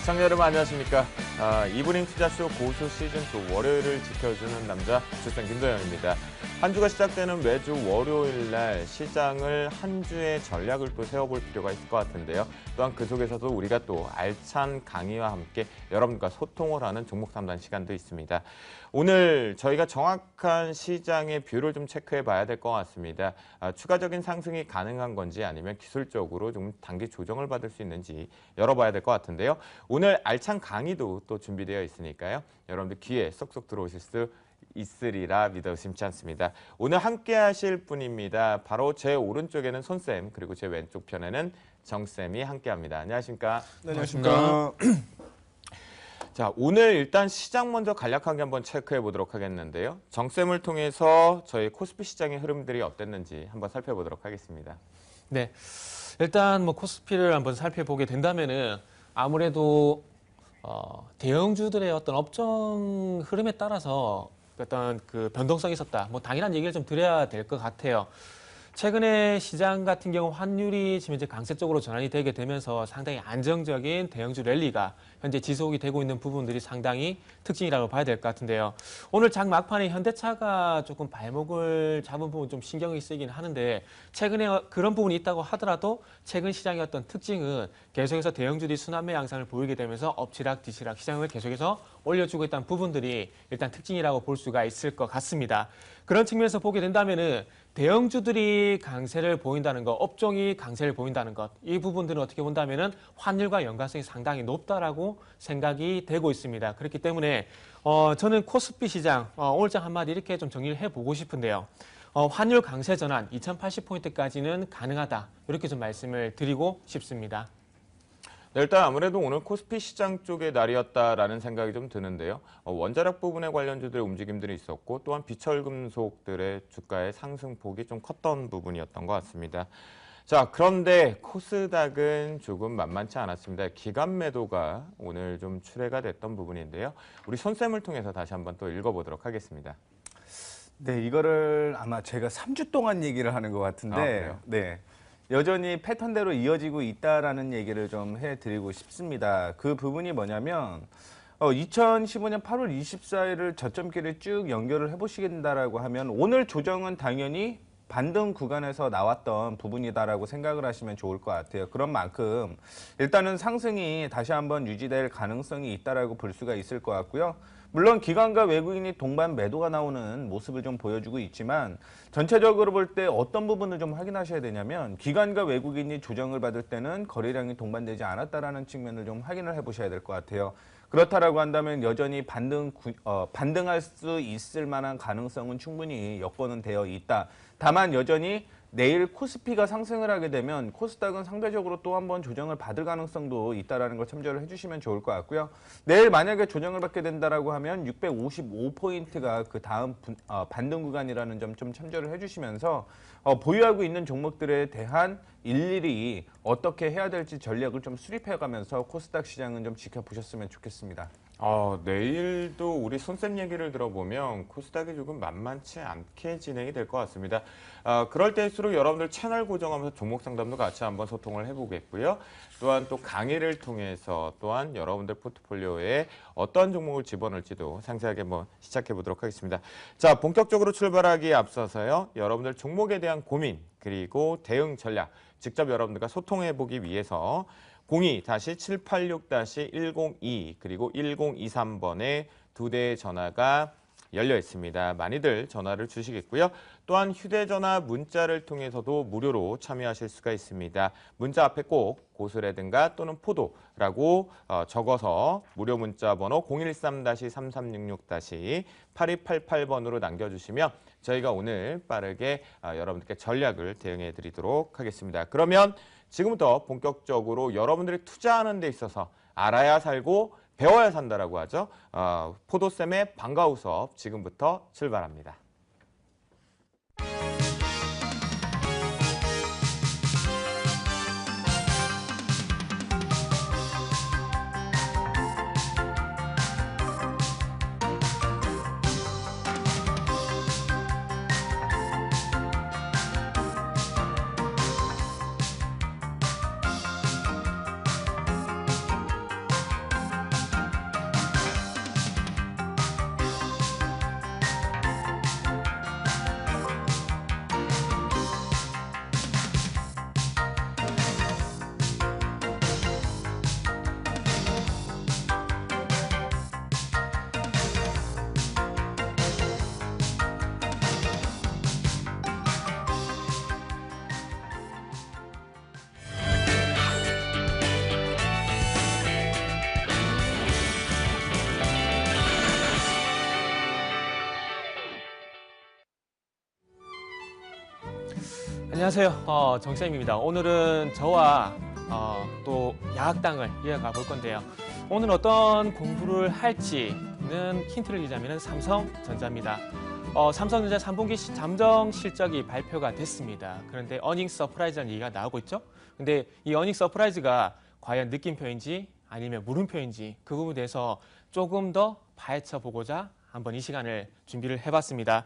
시청자 여러분 안녕하십니까. 이브닝 투자쇼 고수 시즌2 월요일을 지켜주는 남자 주생 김도영입니다. 한 주가 시작되는 매주 월요일 날 시장을 한 주의 전략을 또 세워볼 필요가 있을 것 같은데요. 또한 그 속에서도 우리가 또 알찬 강의와 함께 여러분과 소통을 하는 종목 상담 시간도 있습니다. 오늘 저희가 정확한 시장의 뷰를 좀 체크해 봐야 될 것 같습니다. 추가적인 상승이 가능한 건지 아니면 기술적으로 좀 단기 조정을 받을 수 있는지 열어봐야 될 것 같은데요. 오늘 알찬 강의도 또 준비되어 있으니까요. 여러분들 귀에 쏙쏙 들어오실 수 있으리라 믿어 의심치 않습니다. 오늘 함께 하실 분입니다. 바로 제 오른쪽에는 손쌤, 그리고 제 왼쪽 편에는 정쌤이 함께 합니다. 안녕하십니까? 네, 안녕하십니까? 자, 오늘 일단 시장 먼저 간략하게 한번 체크해 보도록 하겠는데요. 정쌤을 통해서 저희 코스피 시장의 흐름들이 어땠는지 한번 살펴보도록 하겠습니다. 네, 일단 뭐 코스피를 한번 살펴보게 된다면은 아무래도 대형주들의 어떤 업종 흐름에 따라서 어떤 그 변동성이 있었다. 뭐 당연한 얘기를 좀 드려야 될 것 같아요. 최근에 시장 같은 경우 환율이 지금 이제 강세 쪽으로 전환이 되게 되면서 상당히 안정적인 대형주 랠리가 현재 지속이 되고 있는 부분들이 상당히 특징이라고 봐야 될 것 같은데요. 오늘 장 막판에 현대차가 조금 발목을 잡은 부분 좀 신경이 쓰이긴 하는데 최근에 그런 부분이 있다고 하더라도 최근 시장의 어떤 특징은 계속해서 대형주들이 순환매 양상을 보이게 되면서 엎치락 뒤치락 시장을 계속해서 올려주고 있다는 부분들이 일단 특징이라고 볼 수가 있을 것 같습니다. 그런 측면에서 보게 된다면은 대형주들이 강세를 보인다는 것, 업종이 강세를 보인다는 것, 이 부분들은 어떻게 본다면은 환율과 연관성이 상당히 높다라고 생각이 되고 있습니다. 그렇기 때문에 저는 코스피 시장 오늘 장 한마디 이렇게 좀 정리를 해보고 싶은데요. 환율 강세 전환 2080포인트까지는 가능하다. 이렇게 좀 말씀을 드리고 싶습니다. 네, 일단 아무래도 오늘 코스피 시장 쪽의 날이었다라는 생각이 좀 드는데요. 원자력 부분의 관련주들의 움직임들이 있었고 또한 비철금속들의 주가의 상승폭이 좀 컸던 부분이었던 것 같습니다. 자, 그런데 코스닥은 조금 만만치 않았습니다. 기관 매도가 오늘 좀 출회가 됐던 부분인데요. 우리 손쌤을 통해서 다시 한번 또 읽어보도록 하겠습니다. 네, 이거를 아마 제가 3주 동안 얘기를 하는 것 같은데, 네. 여전히 패턴대로 이어지고 있다라는 얘기를 좀 해드리고 싶습니다. 그 부분이 뭐냐면 2015년 8월 24일을 저점기를 쭉 연결을 해보시겠다라고 하면 오늘 조정은 당연히 반등 구간에서 나왔던 부분이다라고 생각을 하시면 좋을 것 같아요. 그런 만큼 일단은 상승이 다시 한번 유지될 가능성이 있다라고 볼 수가 있을 것 같고요. 물론 기관과 외국인이 동반 매도가 나오는 모습을 좀 보여주고 있지만 전체적으로 볼 때 어떤 부분을 좀 확인하셔야 되냐면 기관과 외국인이 조정을 받을 때는 거래량이 동반되지 않았다라는 측면을 좀 확인을 해보셔야 될 것 같아요. 그렇다라고 한다면 여전히 반등할 수 있을 만한 가능성은 충분히 여건은 되어 있다. 다만 여전히 내일 코스피가 상승을 하게 되면 코스닥은 상대적으로 또 한 번 조정을 받을 가능성도 있다는 걸 참조를 해주시면 좋을 것 같고요. 내일 만약에 조정을 받게 된다라고 하면 655포인트가 그 다음 반등 구간이라는 점 좀 참조를 해주시면서 보유하고 있는 종목들에 대한 일일이 어떻게 해야 될지 전략을 좀 수립해가면서 코스닥 시장은 좀 지켜보셨으면 좋겠습니다. 내일도 우리 손쌤 얘기를 들어보면 코스닥이 조금 만만치 않게 진행이 될 것 같습니다. 그럴 때일수록 여러분들 채널 고정하면서 종목 상담도 같이 한번 소통을 해보겠고요. 또한 또 강의를 통해서 또한 여러분들 포트폴리오에 어떤 종목을 집어넣을지도 상세하게 한번 시작해 보도록 하겠습니다. 자, 본격적으로 출발하기에 앞서서요. 여러분들 종목에 대한 고민 그리고 대응 전략 직접 여러분들과 소통해 보기 위해서 02-786-102 그리고 1023번에 두 대의 전화가 열려 있습니다. 많이들 전화를 주시겠고요. 또한 휴대전화 문자를 통해서도 무료로 참여하실 수가 있습니다. 문자 앞에 꼭 고수라든가 또는 포도라고 적어서 무료 문자 번호 013-3366-8288번으로 남겨주시면 저희가 오늘 빠르게 여러분들께 전략을 대응해 드리도록 하겠습니다. 그러면 지금부터 본격적으로 여러분들이 투자하는 데 있어서 알아야 살고 배워야 산다라고 하죠. 포도쌤의 방과후 수업 지금부터 출발합니다. 안녕하세요. 정쌤입니다. 오늘은 저와 또 야학당을 이어가 볼 건데요. 오늘 어떤 공부를 할지는 힌트를 드리자면 삼성전자입니다. 삼성전자 3분기 잠정 실적이 발표가 됐습니다. 그런데 어닝 서프라이즈라는 얘기가 나오고 있죠. 근데 이 어닝 서프라이즈가 과연 느낌표인지 아니면 물음표인지 그 부분에 대해서 조금 더 파헤쳐 보고자 한번 이 시간을 준비를 해봤습니다.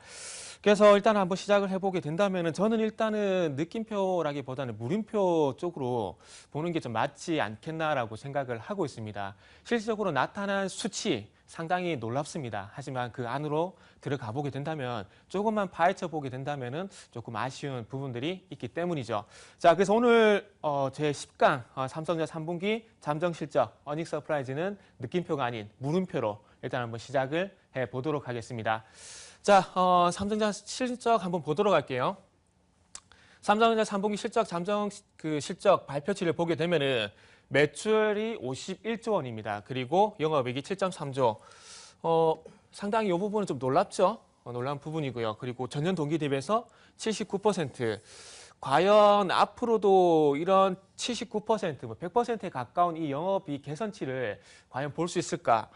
그래서 일단 한번 시작을 해보게 된다면은 저는 일단은 느낌표라기보다는 물음표 쪽으로 보는 게 좀 맞지 않겠나라고 생각을 하고 있습니다. 실질적으로 나타난 수치 상당히 놀랍습니다. 하지만 그 안으로 들어가 보게 된다면 조금만 파헤쳐 보게 된다면은 조금 아쉬운 부분들이 있기 때문이죠. 자, 그래서 오늘 제 10강 삼성전자 3분기 잠정 실적 어닝 서프라이즈는 느낌표가 아닌 물음표로 일단 한번 시작을 해 보도록 하겠습니다. 자, 삼성전자 실적 한번 보도록 할게요. 삼성전자 3분기 실적 잠정 실적 발표치를 보게 되면은 매출이 51조 원입니다. 그리고 영업이익이 7.3조. 상당히 이 부분은 좀 놀랍죠? 놀라운 부분이고요. 그리고 전년 동기 대비해서 79%. 과연 앞으로도 이런 79%, 100%에 가까운 이 영업이익 개선치를 과연 볼 수 있을까?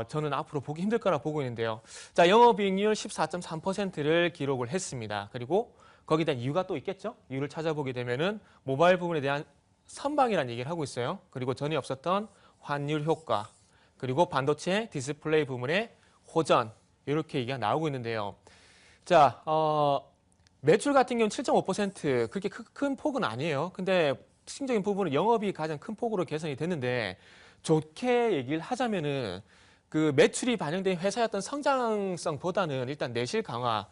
저는 앞으로 보기 힘들 거라 보고 있는데요. 자, 영업이익률 14.3%를 기록을 했습니다. 그리고 거기에 대한 이유가 또 있겠죠? 이유를 찾아보게 되면은 모바일 부분에 대한 선방이라는 얘기를 하고 있어요. 그리고 전에 없었던 환율 효과, 그리고 반도체 디스플레이 부문의 호전, 이렇게 얘기가 나오고 있는데요. 자, 매출 같은 경우는 7.5%, 그렇게 큰 폭은 아니에요. 근데 특징적인 부분은 영업이 가장 큰 폭으로 개선이 됐는데, 좋게 얘기를 하자면은 그 매출이 반영된 회사의 어떤 성장성보다는 일단 내실 강화,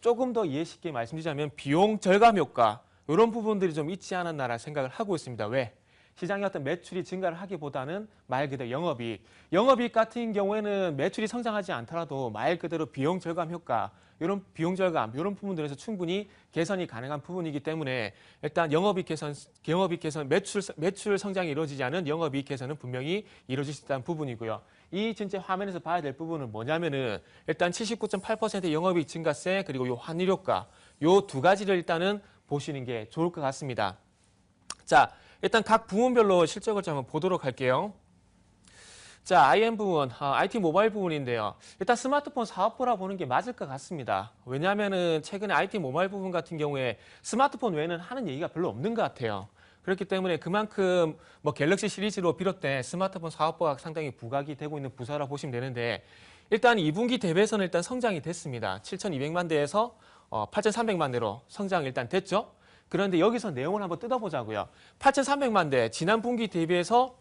조금 더 이해쉽게 말씀드리자면 비용 절감 효과, 이런 부분들이 좀 있지 않았나라 생각을 하고 있습니다. 왜? 시장의 어떤 매출이 증가를 하기보다는 말 그대로 영업이익 같은 경우에는 매출이 성장하지 않더라도 말 그대로 비용 절감 효과, 이런 비용 절감, 이런 부분들에서 충분히 개선이 가능한 부분이기 때문에 일단 영업이익 개선, 매출 성장이 이루어지지 않은 영업이익 개선은 분명히 이루어질 수 있다는 부분이고요. 이 전체 화면에서 봐야 될 부분은 뭐냐면은 일단 79.8%의 영업이익 증가세, 그리고 요 환율 효과, 요 두 가지를 일단은 보시는 게 좋을 것 같습니다. 자, 일단 각 부문별로 실적을 좀 한번 보도록 할게요. 자, IM 부분, IT 모바일 부분인데요. 일단 스마트폰 사업부라 보는 게 맞을 것 같습니다. 왜냐하면은 최근에 IT 모바일 부분 같은 경우에 스마트폰 외에는 하는 얘기가 별로 없는 것 같아요. 그렇기 때문에 그만큼 뭐 갤럭시 시리즈로 비롯된 스마트폰 사업부가 상당히 부각이 되고 있는 부서라 보시면 되는데, 일단 2분기 대비해서는 일단 성장이 됐습니다. 7,200만 대에서 8,300만 대로 성장 일단 됐죠. 그런데 여기서 내용을 한번 뜯어보자고요. 8,300만 대, 지난 분기 대비해서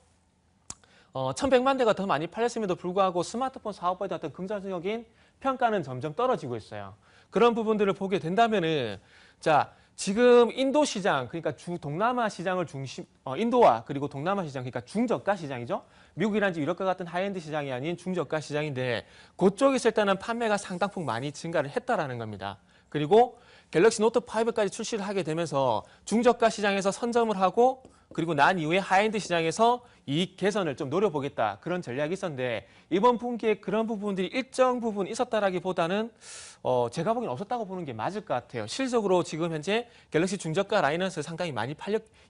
1,100만 대가 더 많이 팔렸음에도 불구하고 스마트폰 사업부에 대한 어떤 긍정적인 평가는 점점 떨어지고 있어요. 그런 부분들을 보게 된다면은, 자, 지금 인도 시장, 그러니까 동남아 시장을 인도와 그리고 동남아 시장, 그러니까 중저가 시장이죠. 미국이란지 유럽과 같은 하이엔드 시장이 아닌 중저가 시장인데, 그쪽에서 일단은 판매가 상당폭 많이 증가를 했다라는 겁니다. 그리고 갤럭시 노트 5까지 출시를 하게 되면서 중저가 시장에서 선점을 하고, 그리고 난 이후에 하이엔드 시장에서 이익 개선을 좀 노려보겠다, 그런 전략이 있었는데, 이번 분기에 그런 부분들이 일정 부분 있었다라기보다는 제가 보기엔 없었다고 보는 게 맞을 것 같아요. 실질적으로 지금 현재 갤럭시 중저가 라인업에서 상당히 많이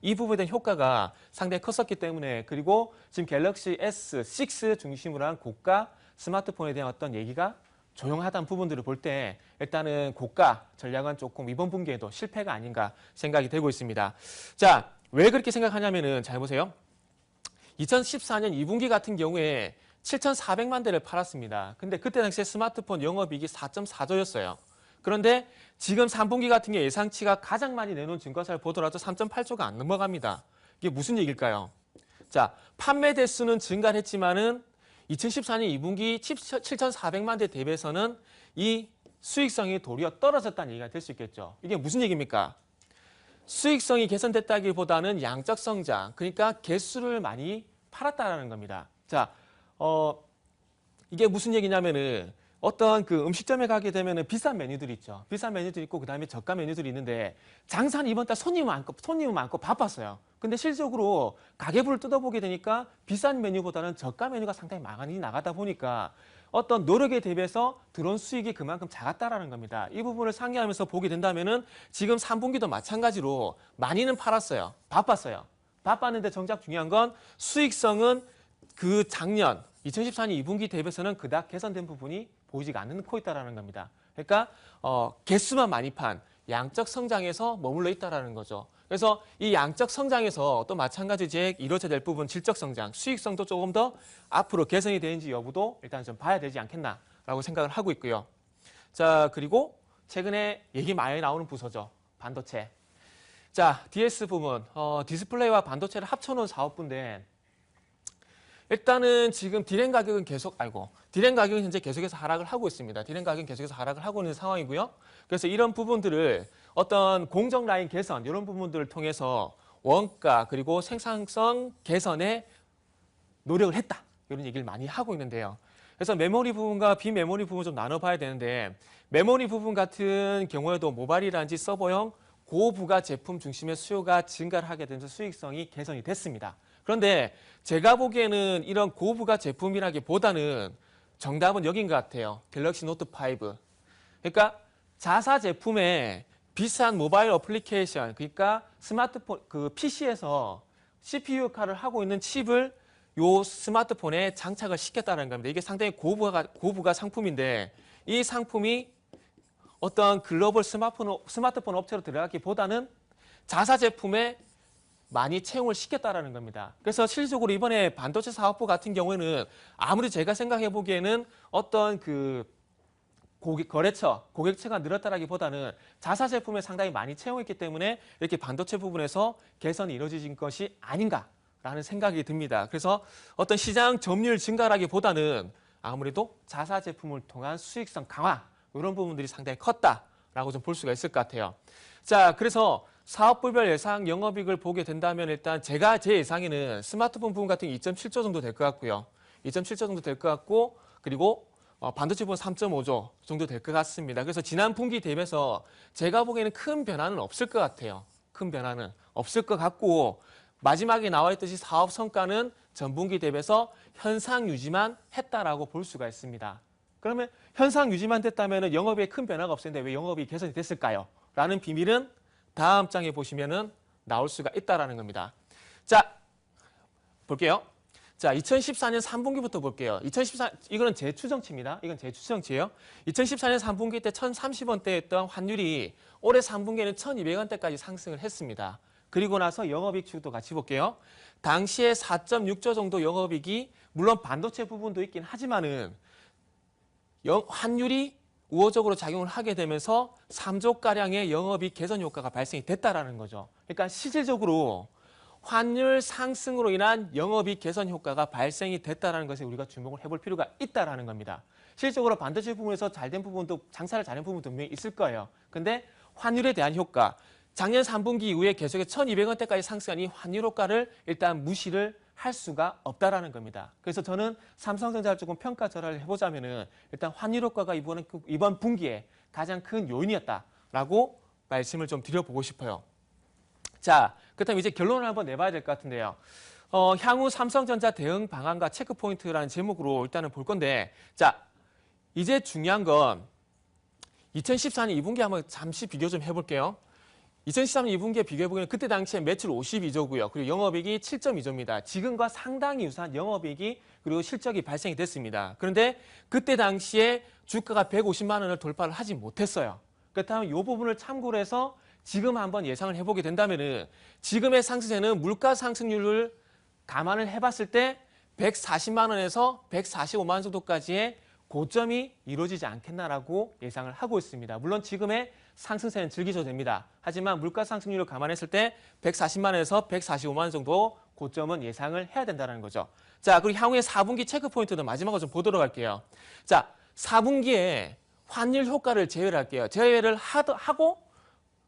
이 부분에 대한 효과가 상당히 컸었기 때문에, 그리고 지금 갤럭시 S6 중심으로 한 고가 스마트폰에 대한 어떤 얘기가 조용하다는 부분들을 볼 때 일단은 고가 전략은 조금 이번 분기에도 실패가 아닌가 생각이 되고 있습니다. 자, 왜 그렇게 생각하냐면은 잘 보세요. 2014년 2분기 같은 경우에 7,400만 대를 팔았습니다. 근데 그때 당시에 스마트폰 영업이익이 4.4조였어요. 그런데 지금 3분기 같은 게 예상치가 가장 많이 내놓은 증거사를 보더라도 3.8조가 안 넘어갑니다. 이게 무슨 얘기일까요? 자, 판매 대수는 증가를 했지만은 2014년 2분기 7,400만 대 대비해서는 이 수익성이 도리어 떨어졌다는 얘기가 될 수 있겠죠. 이게 무슨 얘기입니까? 수익성이 개선됐다기보다는 양적 성장, 그러니까 개수를 많이 팔았다라는 겁니다. 자, 이게 무슨 얘기냐면은 어떤 그 음식점에 가게 되면은 비싼 메뉴들이 있죠. 비싼 메뉴들이 있고 그다음에 저가 메뉴들이 있는데, 장사는 이번 달 손님 많고 바빴어요. 근데 실질적으로 가계부를 뜯어보게 되니까 비싼 메뉴보다는 저가 메뉴가 상당히 많이 나가다 보니까 어떤 노력에 대비해서 들어온 수익이 그만큼 작았다라는 겁니다. 이 부분을 상기하면서 보게 된다면은 지금 3분기도 마찬가지로 많이는 팔았어요. 바빴어요. 바빴는데 정작 중요한 건 수익성은 그 작년 2014년 2분기 대비해서는 그닥 개선된 부분이 보이지가 않고 있다는 겁니다. 그러니까 개수만 많이 판 양적 성장에서 머물러 있다는 거죠. 그래서 이 양적 성장에서 또 마찬가지로 이제 이루어져야 될 부분 질적 성장, 수익성도 조금 더 앞으로 개선이 되는지 여부도 일단 좀 봐야 되지 않겠나라고 생각을 하고 있고요. 자, 그리고 최근에 얘기 많이 나오는 부서죠. 반도체. 자, DS 부분, 디스플레이와 반도체를 합쳐놓은 사업부인데 일단은 지금 디램 가격은 디램 가격은 현재 계속해서 하락을 하고 있습니다. 디램 가격은 계속해서 하락을 하고 있는 상황이고요. 그래서 이런 부분들을 어떤 공정 라인 개선 이런 부분들을 통해서 원가 그리고 생산성 개선에 노력을 했다. 이런 얘기를 많이 하고 있는데요. 그래서 메모리 부분과 비메모리 부분 좀 나눠봐야 되는데 메모리 부분 같은 경우에도 모바일이라든지 서버형 고부가 제품 중심의 수요가 증가를 하게 되면서 수익성이 개선이 됐습니다. 그런데 제가 보기에는 이런 고부가 제품이라기보다는 정답은 여긴 것 같아요. 갤럭시 노트 5. 그러니까 자사 제품에 비싼 모바일 어플리케이션, 그러니까 스마트폰, 그 PC에서 CPU 역할을 하고 있는 칩을 요 스마트폰에 장착을 시켰다는 겁니다. 이게 상당히 고부가 상품인데 이 상품이 어떤 글로벌 스마트폰 업체로 들어가기보다는 자사 제품에 많이 채용을 시켰다라는 겁니다. 그래서 실질적으로 이번에 반도체 사업부 같은 경우에는 아무리 제가 생각해 보기에는 어떤 그 고객처가 늘었다라기보다는 자사 제품에 상당히 많이 채용했기 때문에 이렇게 반도체 부분에서 개선이 이루어진 것이 아닌가라는 생각이 듭니다. 그래서 어떤 시장 점유율 증가라기보다는 아무래도 자사 제품을 통한 수익성 강화 이런 부분들이 상당히 컸다라고 좀 볼 수가 있을 것 같아요. 자, 그래서 사업부별 예상 영업이익을 보게 된다면 일단 제 예상에는 스마트폰 부분 같은 게 2.7조 정도 될 것 같고요. 2.7조 정도 될 것 같고 그리고 반도체 부분 3.5조 정도 될 것 같습니다. 그래서 지난 분기 대비해서 제가 보기에는 큰 변화는 없을 것 같아요. 큰 변화는 없을 것 같고 마지막에 나와 있듯이 사업 성과는 전분기 대비해서 현상 유지만 했다라고 볼 수가 있습니다. 그러면 현상 유지만 됐다면 영업이익에 큰 변화가 없었는데 왜 영업이익이 개선이 됐을까요? 라는 비밀은 다음 장에 보시면은 나올 수가 있다라는 겁니다. 자, 볼게요. 자, 2014년 3분기부터 볼게요. 이거는 제 추정치입니다. 이건 제 추정치예요. 2014년 3분기 때 1,030원대였던 환율이 올해 3분기에는 1,200원대까지 상승을 했습니다. 그리고 나서 영업이익 추도 같이 볼게요. 당시에 4.6조 정도 영업이익이 물론 반도체 부분도 있긴 하지만은 환율이 우호적으로 작용을 하게 되면서 3조가량의 영업이익 개선 효과가 발생이 됐다라는 거죠. 그러니까 실질적으로 환율 상승으로 인한 영업이익 개선 효과가 발생이 됐다라는 것에 우리가 주목을 해볼 필요가 있다라는 겁니다. 실질적으로 반도체 부분에서 잘된 부분도 장사를 잘한 부분도 분명히 있을 거예요. 근데 환율에 대한 효과, 작년 3분기 이후에 계속해 1,200원대까지 상승한 이 환율 효과를 일단 무시를 할 수가 없다라는 겁니다. 그래서 저는 삼성전자를 조금 평가절하를 해보자면은 일단 환율 효과가 이번 분기에 가장 큰 요인이었다라고 말씀을 좀 드려보고 싶어요. 자, 그렇다면 이제 결론을 한번 내봐야 될 것 같은데요. 향후 삼성전자 대응 방안과 체크 포인트라는 제목으로 일단은 볼 건데, 자, 이제 중요한 건 2014년 2분기 한번 잠시 비교 좀 해볼게요. 2013년 2분기에 비교해보면 그때 당시에 매출 52조고요. 그리고 영업이익이 7.2조입니다. 지금과 상당히 유사한 영업이익이 그리고 실적이 발생이 됐습니다. 그런데 그때 당시에 주가가 150만 원을 돌파를 하지 못했어요. 그렇다면 이 부분을 참고로 해서 지금 한번 예상을 해보게 된다면은 지금의 상승세는 물가 상승률을 감안을 해봤을 때 140만 원에서 145만 원 정도까지의 고점이 이루어지지 않겠나라고 예상을 하고 있습니다. 물론 지금의 상승세는 즐기셔도 됩니다. 하지만 물가 상승률을 감안했을 때 140만 원에서 145만 원 정도 고점은 예상을 해야 된다는 거죠. 자, 그리고 향후의 4분기 체크 포인트도 마지막으로 좀 보도록 할게요. 자, 4분기에 환율 효과를 제외를 할게요. 제외를 하고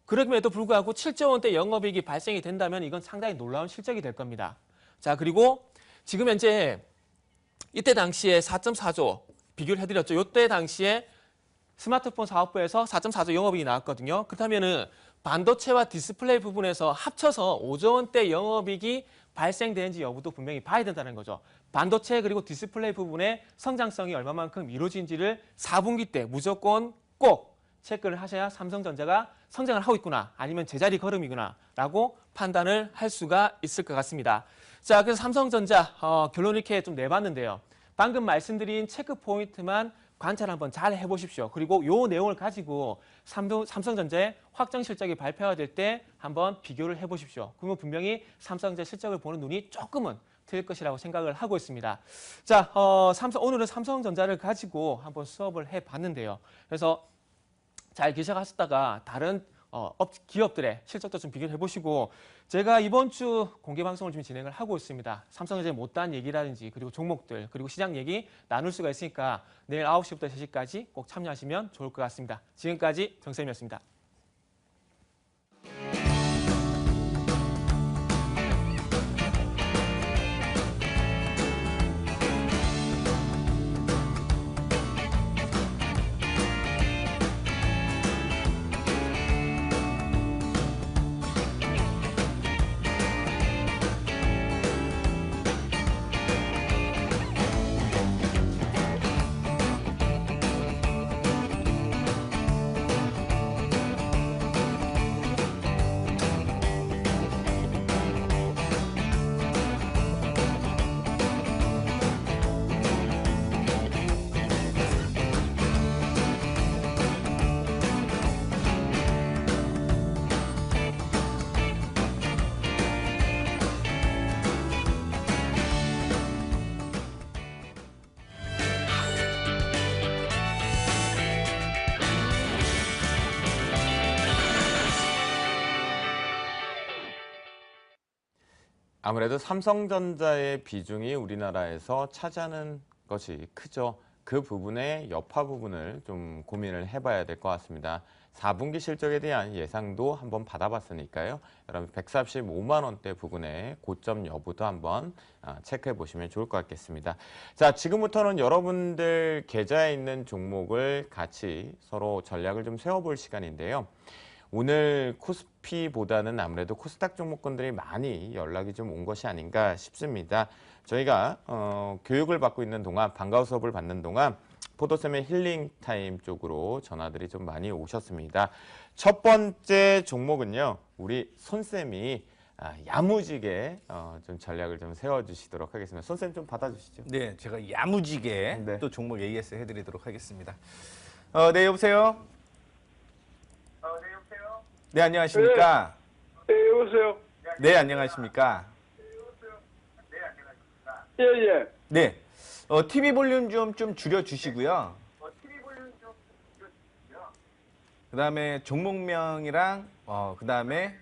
그럼에도 불구하고 7조 원대 영업이익이 발생이 된다면 이건 상당히 놀라운 실적이 될 겁니다. 자, 그리고 지금 현재 이때 당시에 4.4조 비교를 해드렸죠. 이때 당시에 스마트폰 사업부에서 4.4조 영업이익이 나왔거든요. 그렇다면은 반도체와 디스플레이 부분에서 합쳐서 5조 원대 영업이익이 발생되는지 여부도 분명히 봐야 된다는 거죠. 반도체 그리고 디스플레이 부분의 성장성이 얼마만큼 이루어진지를 4분기 때 무조건 꼭 체크를 하셔야 삼성전자가 성장을 하고 있구나 아니면 제자리 걸음이구나 라고 판단을 할 수가 있을 것 같습니다. 자, 그래서 삼성전자 결론 이렇게 좀 내봤는데요. 방금 말씀드린 체크 포인트만 관찰 한번 잘 해보십시오. 그리고 요 내용을 가지고 삼성전자의 확정 실적이 발표가 될 때 한번 비교를 해보십시오. 그러면 분명히 삼성전자 실적을 보는 눈이 조금은 틀릴 것이라고 생각을 하고 있습니다. 자, 오늘은 삼성전자를 가지고 한번 수업을 해봤는데요. 그래서 잘 계셔가셨다가 다른 기업들의 실적도 좀 비교를 해보시고 제가 이번 주 공개 방송을 좀 진행을 하고 있습니다. 삼성전자의 못다한 얘기라든지 그리고 종목들 그리고 시장 얘기 나눌 수가 있으니까 내일 9시부터 3시까지 꼭 참여하시면 좋을 것 같습니다. 지금까지 정쌤이었습니다. 아무래도 삼성전자의 비중이 우리나라에서 차지하는 것이 크죠. 그 부분의 여파 부분을 좀 고민을 해봐야 될 것 같습니다. 4분기 실적에 대한 예상도 한번 받아봤으니까요. 여러분 145만 원대 부분의 고점 여부도 한번 체크해 보시면 좋을 것 같겠습니다. 자, 지금부터는 여러분들 계좌에 있는 종목을 같이 서로 전략을 좀 세워볼 시간인데요. 오늘 코스피보다는 아무래도 코스닥 종목군들이 많이 연락이 좀 온 것이 아닌가 싶습니다. 저희가 교육을 받고 있는 동안 방과후 수업을 받는 동안 포도쌤의 힐링타임 쪽으로 전화들이 좀 많이 오셨습니다. 첫 번째 종목은요. 우리 손쌤이 야무지게 좀 전략을 좀 세워주시도록 하겠습니다. 손쌤 좀 받아주시죠. 네, 제가 야무지게 네. 또 종목 AS 해드리도록 하겠습니다. 네, 여보세요? 네, 안녕하십니까? 네, 여보세요? 네, 안녕하십니까? 예, 예. 네, TV 볼륨 좀 줄여주시고요. 그 다음에 종목명이랑 그 다음에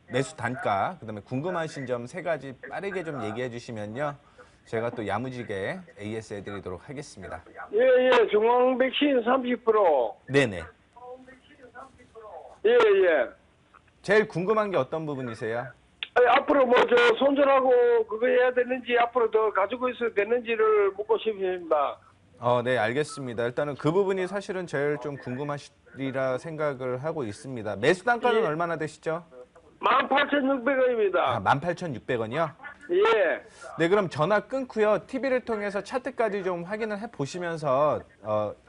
매수 단가, 그 다음에 궁금하신 점 3가지 빠르게 좀 얘기해 주시면요. 제가 또 야무지게 AS 해드리도록 하겠습니다. 예, 예. 중앙 백신 30%. 네네. 예, 예. 제일 궁금한 게 어떤 부분이세요? 아니, 앞으로 뭐 저 손절하고 그거 해야 되는지 앞으로 더 가지고 있어야 되는지를 묻고 싶습니다. 네, 알겠습니다. 일단은 그 부분이 사실은 제일 좀 궁금하시리라 생각을 하고 있습니다. 매수 단가는 예. 얼마나 되시죠? 18,600원입니다. 18,600원이요? 예. 네, 그럼 전화 끊고요. TV를 통해서 차트까지 좀 확인을 해보시면서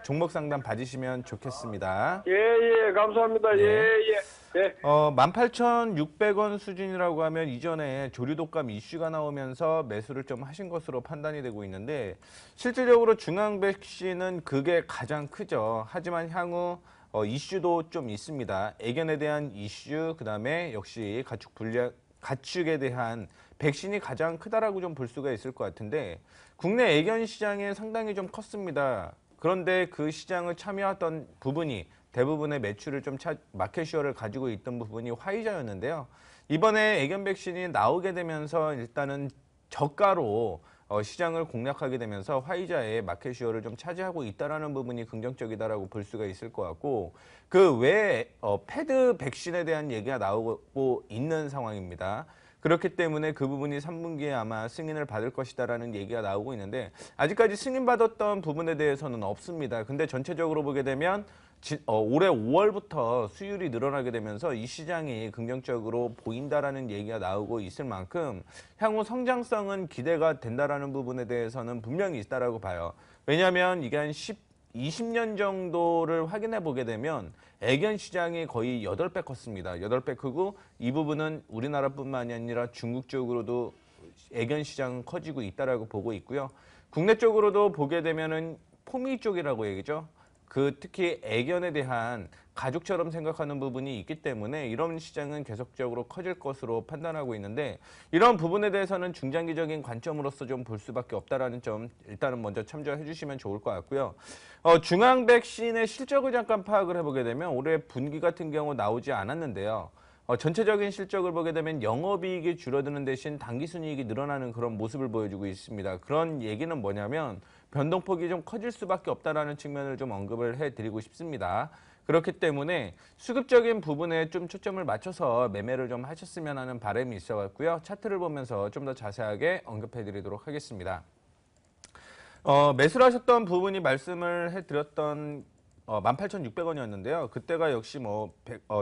종목 상담 받으시면 좋겠습니다. 예, 예. 감사합니다. 네. 예, 예. 예. 18,600원 수준이라고 하면 이전에 조류독감 이슈가 나오면서 매수를 좀 하신 것으로 판단이 되고 있는데 실질적으로 중앙 백신은 그게 가장 크죠. 하지만 향후 이슈도 좀 있습니다. 애견에 대한 이슈, 그 다음에 역시 가축에 대한 백신이 가장 크다라고 좀 볼 수가 있을 것 같은데 국내 애견 시장에 상당히 좀 컸습니다. 그런데 그 시장을 참여했던 부분이 대부분의 매출을 좀 마켓슈어를 가지고 있던 부분이 화이자였는데요. 이번에 애견 백신이 나오게 되면서 일단은 저가로 시장을 공략하게 되면서 화이자의 마켓슈어를 좀 차지하고 있다라는 부분이 긍정적이다라고 볼 수가 있을 것 같고 그 외에 패드 백신에 대한 얘기가 나오고 있는 상황입니다. 그렇기 때문에 그 부분이 3분기에 아마 승인을 받을 것이다라는 얘기가 나오고 있는데 아직까지 승인받았던 부분에 대해서는 없습니다. 근데 전체적으로 보게 되면 올해 5월부터 수율이 늘어나게 되면서 이 시장이 긍정적으로 보인다라는 얘기가 나오고 있을 만큼 향후 성장성은 기대가 된다라는 부분에 대해서는 분명히 있다라고 봐요. 왜냐하면 이게 한 20년 정도를 확인해 보게 되면 애견 시장이 거의 8배 컸습니다. 8배 크고 이 부분은 우리나라뿐만이 아니라 중국 쪽으로도 애견 시장은 커지고 있다라고 보고 있고요. 국내 쪽으로도 보게 되면은 포미 쪽이라고 얘기죠. 특히 애견에 대한 가족처럼 생각하는 부분이 있기 때문에 이런 시장은 계속적으로 커질 것으로 판단하고 있는데 이런 부분에 대해서는 중장기적인 관점으로서 좀 볼 수밖에 없다라는 점 일단은 먼저 참조해 주시면 좋을 것 같고요. 중앙 백신의 실적을 잠깐 파악을 해보게 되면 올해 분기 같은 경우 나오지 않았는데요. 전체적인 실적을 보게 되면 영업이익이 줄어드는 대신 당기순이익이 늘어나는 그런 모습을 보여주고 있습니다. 그런 얘기는 뭐냐면 변동폭이 좀 커질 수밖에 없다라는 측면을 좀 언급을 해드리고 싶습니다. 그렇기 때문에 수급적인 부분에 좀 초점을 맞춰서 매매를 좀 하셨으면 하는 바람이 있어갖고요. 차트를 보면서 좀 더 자세하게 언급해드리도록 하겠습니다. 매수를 하셨던 부분이 말씀을 해드렸던 18,600원이었는데요. 그때가 역시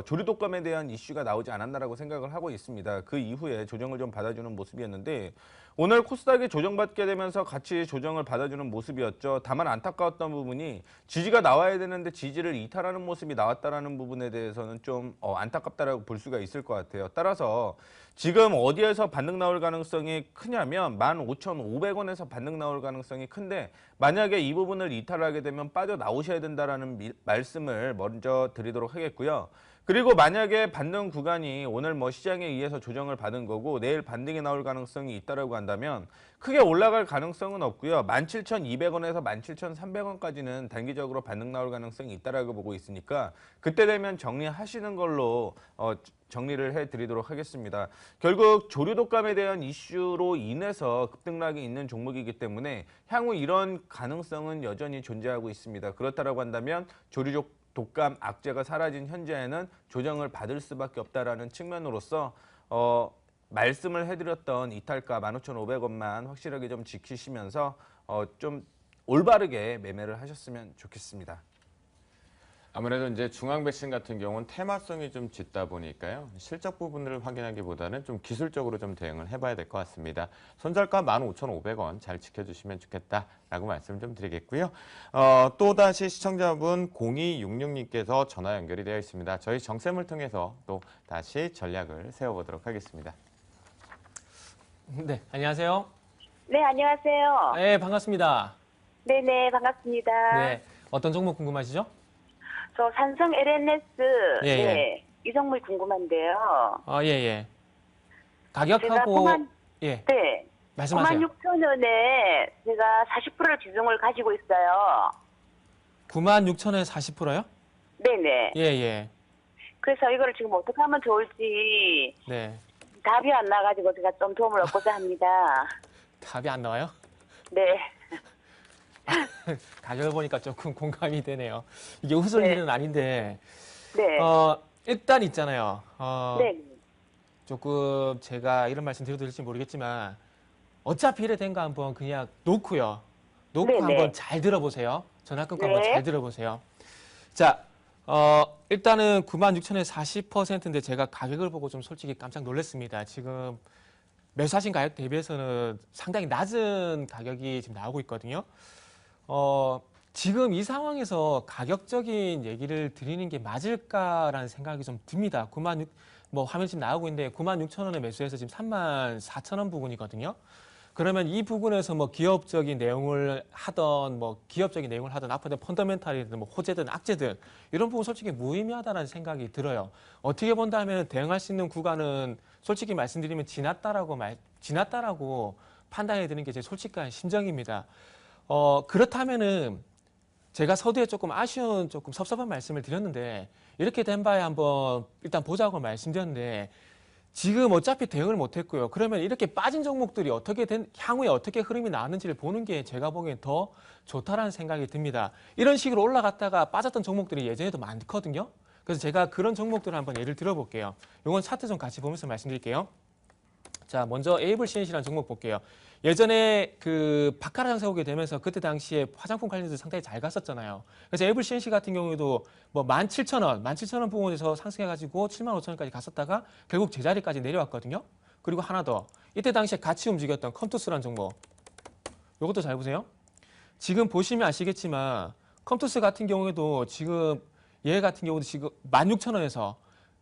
조류독감에 대한 이슈가 나오지 않았나라고 생각을 하고 있습니다. 그 이후에 조정을 좀 받아주는 모습이었는데 오늘 코스닥이 조정받게 되면서 같이 조정을 받아주는 모습이었죠. 다만 안타까웠던 부분이 지지가 나와야 되는데 지지를 이탈하는 모습이 나왔다라는 부분에 대해서는 좀 안타깝다라고 볼 수가 있을 것 같아요. 따라서 지금 어디에서 반등 나올 가능성이 크냐면 15,500원에서 반등 나올 가능성이 큰데 만약에 이 부분을 이탈하게 되면 빠져나오셔야 된다라는 말씀을 먼저 드리도록 하겠고요. 그리고 만약에 반등 구간이 오늘 시장에 의해서 조정을 받은 거고 내일 반등이 나올 가능성이 있다라고 한다면 크게 올라갈 가능성은 없고요. 17,200원에서 17,300원까지는 단기적으로 반등 나올 가능성이 있다라고 보고 있으니까 그때 되면 정리하시는 걸로 정리를 해드리도록 하겠습니다. 결국 조류독감에 대한 이슈로 인해서 급등락이 있는 종목이기 때문에 향후 이런 가능성은 여전히 존재하고 있습니다. 그렇다라고 한다면 독감 악재가 사라진 현재에는 조정을 받을 수밖에 없다라는 측면으로서 말씀을 해드렸던 이탈가 15,500원만 확실하게 좀 지키시면서 좀 올바르게 매매를 하셨으면 좋겠습니다. 아무래도 이제 중앙 백신 같은 경우는 테마성이 좀 짙다 보니까요. 실적 부분을 확인하기보다는 좀 기술적으로 좀 대응을 해봐야 될 것 같습니다. 손절가 15,500원 잘 지켜주시면 좋겠다라고 말씀 좀 드리겠고요. 또다시 시청자분 0266님께서 전화 연결이 되어 있습니다. 저희 정쌤을 통해서 또 다시 전략을 세워보도록 하겠습니다. 네, 안녕하세요. 네, 안녕하세요. 네, 반갑습니다. 네네, 반갑습니다. 네, 어떤 종목 궁금하시죠? 저 산성 LNS, 예, 예. 네, 이 종목이 궁금한데요. 예, 예. 제가 가격하고, 예, 네, 말씀하세요. 96,000원에 제가 40%를 비중을 가지고 있어요. 96,000원에 40%요? 네네. 예, 예. 그래서 이거를 지금 어떻게 하면 좋을지 네. 답이 안 나가지고 제가 좀 도움을 얻고자 합니다. 답이 안 나와요? 네. 가격을 보니까 조금 공감이 되네요. 이게 웃을 네. 일은 아닌데, 네. 일단 있잖아요. 네. 조금 제가 이런 말씀 드려도 될지 모르겠지만, 어차피 이래 된 거 한번 그냥 놓고 네네. 한번 잘 들어보세요. 전화 끊고 한번 네. 잘 들어보세요. 자, 일단은 96,000원에 40%인데 제가 가격을 보고 좀 솔직히 깜짝 놀랐습니다. 지금 매수하신 가격 대비해서는 상당히 낮은 가격이 지금 나오고 있거든요. 지금 이 상황에서 가격적인 얘기를 드리는 게 맞을까라는 생각이 좀 듭니다. 화면 지금 나오고 있는데 96,000원에 매수해서 지금 34,000원 부근이거든요. 그러면 이 부분에서 기업적인 내용을 하던 앞으로 펀더멘탈이든 호재든 악재든 이런 부분 솔직히 무의미하다는 생각이 들어요. 어떻게 본다면 대응할 수 있는 구간은 솔직히 말씀드리면 지났다라고 판단해 드리는 게 제 솔직한 심정입니다. 그렇다면은 제가 서두에 조금 아쉬운 조금 섭섭한 말씀을 드렸는데 이렇게 된 바에 한번 일단 보자고 말씀드렸는데 지금 어차피 대응을 못했고요. 그러면 이렇게 빠진 종목들이 향후에 어떻게 흐름이 나왔는지를 보는 게 제가 보기엔 더 좋다라는 생각이 듭니다. 이런 식으로 올라갔다가 빠졌던 종목들이 예전에도 많거든요. 그래서 제가 그런 종목들을 한번 예를 들어볼게요. 이건 차트 좀 같이 보면서 말씀드릴게요. 자, 먼저 에이블 CNC라는 종목 볼게요. 예전에 그 바카라 장세 오게 되면서 그때 당시에 화장품 관련해서 상당히 잘 갔었잖아요. 그래서 에이블 CNC 같은 경우에도 뭐 17,000원 부분에서 상승해가지고 75,000원까지 갔었다가 결국 제자리까지 내려왔거든요. 그리고 하나 더, 이때 당시에 같이 움직였던 컴투스라는 종목. 이것도 잘 보세요. 지금 보시면 아시겠지만 컴투스 같은 경우에도 지금 얘 같은 경우도 지금 16,000원에서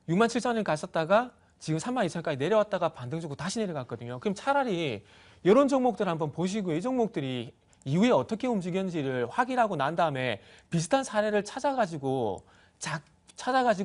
67,000원 갔었다가 지금 32,000원까지 내려왔다가 반등 주고 다시 내려갔거든요. 그럼 차라리 이런 종목들 한번 보시고 이 종목들이 이후에 어떻게 움직였는지를 확인하고 난 다음에 비슷한 사례를 찾아가지고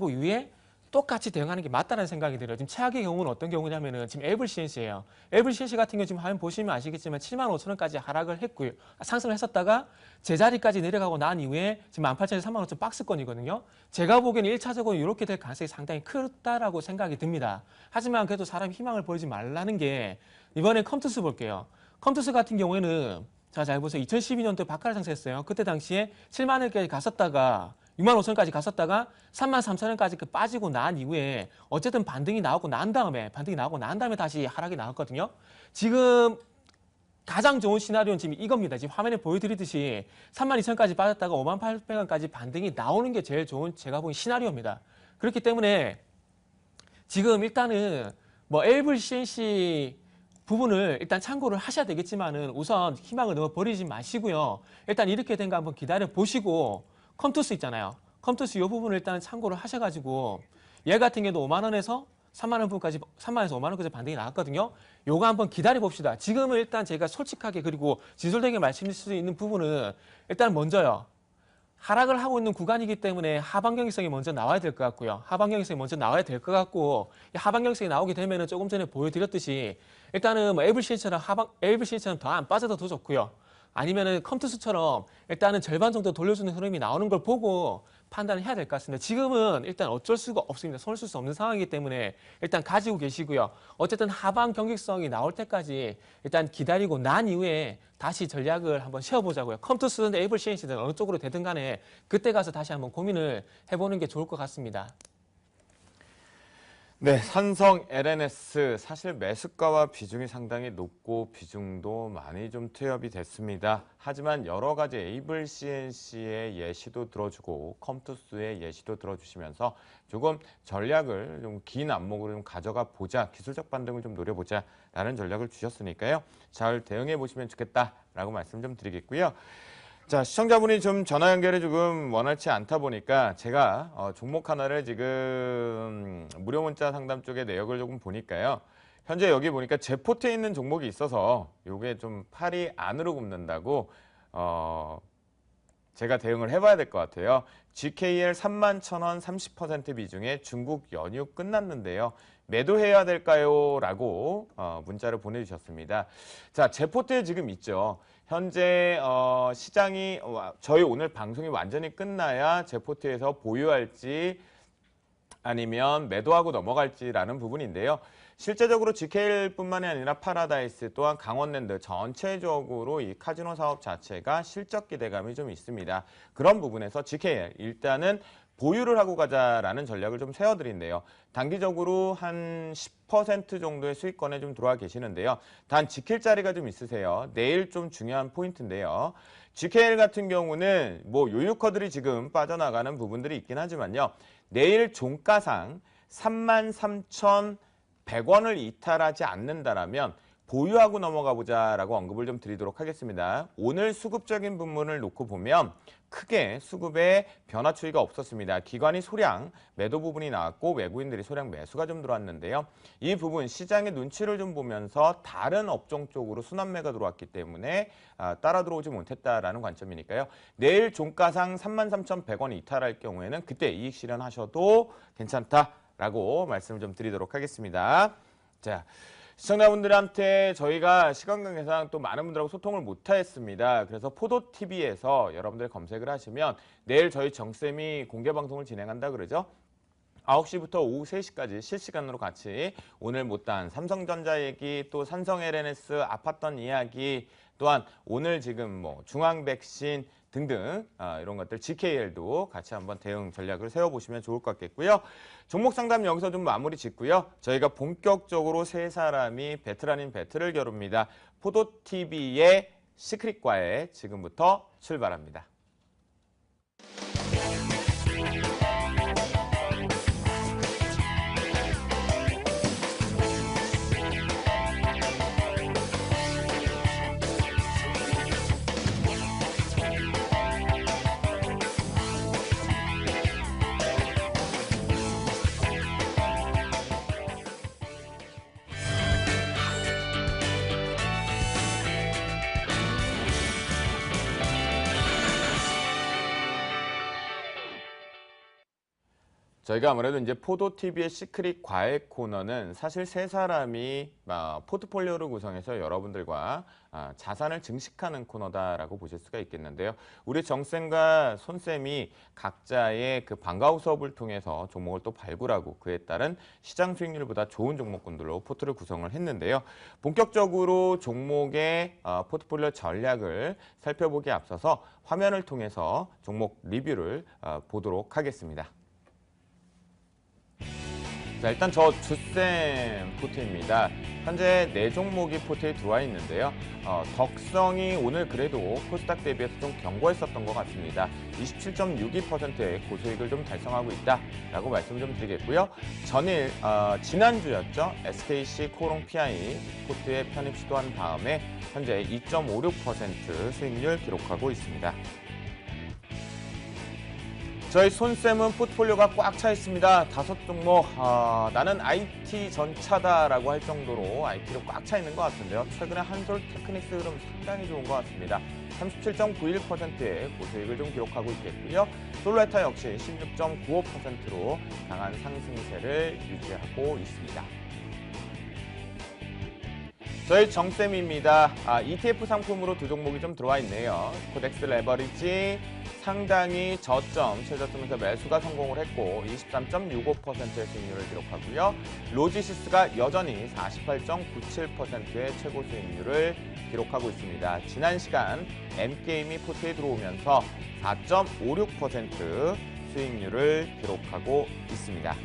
이후에 똑같이 대응하는 게 맞다는 생각이 들어요. 지금 최악의 경우는 어떤 경우냐면은 지금 에이블 CNC예요. 에이블 CNC 같은 경우 지금 화면 보시면 아시겠지만 75,000원까지 하락을 했고요. 상승을 했었다가 제자리까지 내려가고 난 이후에 지금 18,000에서 35,000 박스권이거든요. 제가 보기에는 1차적으로 이렇게 될 가능성이 상당히 크다라고 생각이 듭니다. 하지만 그래도 사람 희망을 보이지 말라는 게 이번에 컴투스 볼게요. 컴투스 같은 경우에는 자, 잘 보세요. 2012년도에 바카라 상세했어요. 그때 당시에 7만 원까지 갔었다가 65,000원까지 갔었다가 33,000원까지 빠지고 난 이후에 어쨌든 반등이 나오고 난 다음에 다시 하락이 나왔거든요. 지금 가장 좋은 시나리오는 지금 이겁니다. 지금 화면에 보여드리듯이 32,000원까지 빠졌다가 58,000원까지 반등이 나오는 게 제일 좋은 제가 보기엔 시나리오입니다. 그렇기 때문에 지금 일단은 뭐 에이블 CNC 부분을 일단 참고를 하셔야 되겠지만은 우선 희망을 넣어 버리지 마시고요. 일단 이렇게 된 거 한번 기다려 보시고 컴투스 있잖아요. 컴투스 이 부분을 일단 참고를 하셔가지고 얘 같은 경우도 5만 원에서 3만 원 부분까지 3만에서 5만 원까지 반등이 나왔거든요. 요거 한번 기다려 봅시다. 지금은 일단 제가 솔직하게 그리고 진솔되게 말씀드릴 수 있는 부분은 일단 먼저요. 하락을 하고 있는 구간이기 때문에 하방 경직성이 먼저 나와야 될 것 같고요. 하방 경직성이 먼저 나와야 될 것 같고 이 하방 경직성이 나오게 되면은 조금 전에 보여드렸듯이 일단은 뭐 에이블 CNC처럼 더 안 빠져도 더 좋고요. 아니면은 컴투스처럼 일단은 절반 정도 돌려주는 흐름이 나오는 걸 보고 판단을 해야 될 것 같습니다. 지금은 일단 어쩔 수가 없습니다. 손을 쓸 수 없는 상황이기 때문에 일단 가지고 계시고요. 어쨌든 하방 경직성이 나올 때까지 일단 기다리고 난 이후에 다시 전략을 한번 세워보자고요. 컴투스든 에이블 CNC든 어느 쪽으로 되든 간에 그때 가서 다시 한번 고민을 해보는 게 좋을 것 같습니다. 네, 삼성 LNS 사실 매수가와 비중이 상당히 높고 비중도 많이 좀 투여이 됐습니다. 하지만 여러 가지 에이블 CNC의 예시도 들어주고 컴투스의 예시도 들어주시면서 조금 전략을 좀 긴 안목으로 좀 가져가 보자, 기술적 반등을 좀 노려보자라는 전략을 주셨으니까요. 잘 대응해 보시면 좋겠다라고 말씀 좀 드리겠고요. 자, 시청자분이 좀 전화 연결이 조금 원활치 않다 보니까 제가 종목 하나를 지금 무료 문자 상담 쪽에 내역을 조금 보니까요. 현재 여기 보니까 제포트에 있는 종목이 있어서 요게 좀 팔이 안으로 굽는다고 제가 대응을 해봐야 될 것 같아요. GKL 31,000원 30% 비중에 중국 연휴 끝났는데요. 매도해야 될까요? 라고 문자를 보내주셨습니다. 자, 제포트에 지금 있죠. 현재 시장이 저희 오늘 방송이 완전히 끝나야 제포트에서 보유할지 아니면 매도하고 넘어갈지라는 부분인데요. 실제적으로 GKL뿐만이 아니라 파라다이스 또한 강원랜드 전체적으로 이 카지노 사업 자체가 실적 기대감이 좀 있습니다. 그런 부분에서 GKL 일단은 보유를 하고 가자라는 전략을 좀 세워드린대요. 단기적으로 한 10% 정도의 수익권에 좀 들어와 계시는데요. 단 지킬 자리가 좀 있으세요. 내일 좀 중요한 포인트인데요. GKL 같은 경우는 뭐 요유커들이 지금 빠져나가는 부분들이 있긴 하지만요. 내일 종가상 33,100원을 이탈하지 않는다라면 보유하고 넘어가 보자라고 언급을 좀 드리도록 하겠습니다. 오늘 수급적인 부분을 놓고 보면 크게 수급에 변화 추이가 없었습니다. 기관이 소량 매도 부분이 나왔고 외국인들이 소량 매수가 좀 들어왔는데요. 이 부분 시장의 눈치를 좀 보면서 다른 업종 쪽으로 순환매가 들어왔기 때문에 따라 들어오지 못했다라는 관점이니까요. 내일 종가상 33,100원 이탈할 경우에는 그때 이익 실현하셔도 괜찮다라고 말씀을 좀 드리도록 하겠습니다. 자. 시청자분들한테 저희가 시간 관계상 또 많은 분들하고 소통을 못했습니다. 그래서 포도TV에서 여러분들 검색을 하시면 내일 저희 정쌤이 공개 방송을 진행한다 그러죠. 9시부터 오후 3시까지 실시간으로 같이 오늘 못다한 삼성전자 얘기, 또 삼성 LNS 아팠던 이야기, 또한 오늘 지금 뭐 중앙 백신 등등 이런 것들 GKL도 같이 한번 대응 전략을 세워보시면 좋을 것 같겠고요. 종목 상담 여기서 좀 마무리 짓고요. 저희가 본격적으로 세 사람이 배틀 아닌 배틀을 겨룹니다. 포도TV의 시크릿과에 지금부터 출발합니다. 저희가 아무래도 이제 포도TV의 시크릿 과외 코너는 사실 세 사람이 포트폴리오를 구성해서 여러분들과 자산을 증식하는 코너다라고 보실 수가 있겠는데요. 우리 정쌤과 손쌤이 각자의 그 방과후 수업을 통해서 종목을 또 발굴하고 그에 따른 시장 수익률보다 좋은 종목군들로 포트를 구성을 했는데요. 본격적으로 종목의 포트폴리오 전략을 살펴보기에 앞서서 화면을 통해서 종목 리뷰를 보도록 하겠습니다. 자, 일단 저 주쌤 포트입니다. 현재 4종목이 포트에 들어와 있는데요. 덕성이 오늘 그래도 코스닥 대비해서 좀 견고했었던 것 같습니다. 27.62%의 고수익을 좀 달성하고 있다라고 말씀 좀 드리겠고요. 전일 지난주였죠. SKC 코롱 PI 포트에 편입 시도한 다음에 현재 2.56% 수익률 기록하고 있습니다. 저희 손쌤은 포트폴리오가 꽉 차 있습니다. 5종목, 나는 IT 전차다라고 할 정도로 IT로 꽉 차 있는 것 같은데요. 최근에 한솔 테크닉스 흐름 상당히 좋은 것 같습니다. 37.91%의 고수익을 좀 기록하고 있겠고요. 솔레타 역시 16.95%로 강한 상승세를 유지하고 있습니다. 저희 정쌤입니다. ETF 상품으로 2종목이 좀 들어와 있네요. 코덱스 레버리지 상당히 저점, 최저점에서 매수가 성공을 했고 23.65%의 수익률을 기록하고요. 로지시스가 여전히 48.97%의 최고 수익률을 기록하고 있습니다. 지난 시간 M게임이 포트에 들어오면서 4.56% 수익률을 기록하고 있습니다.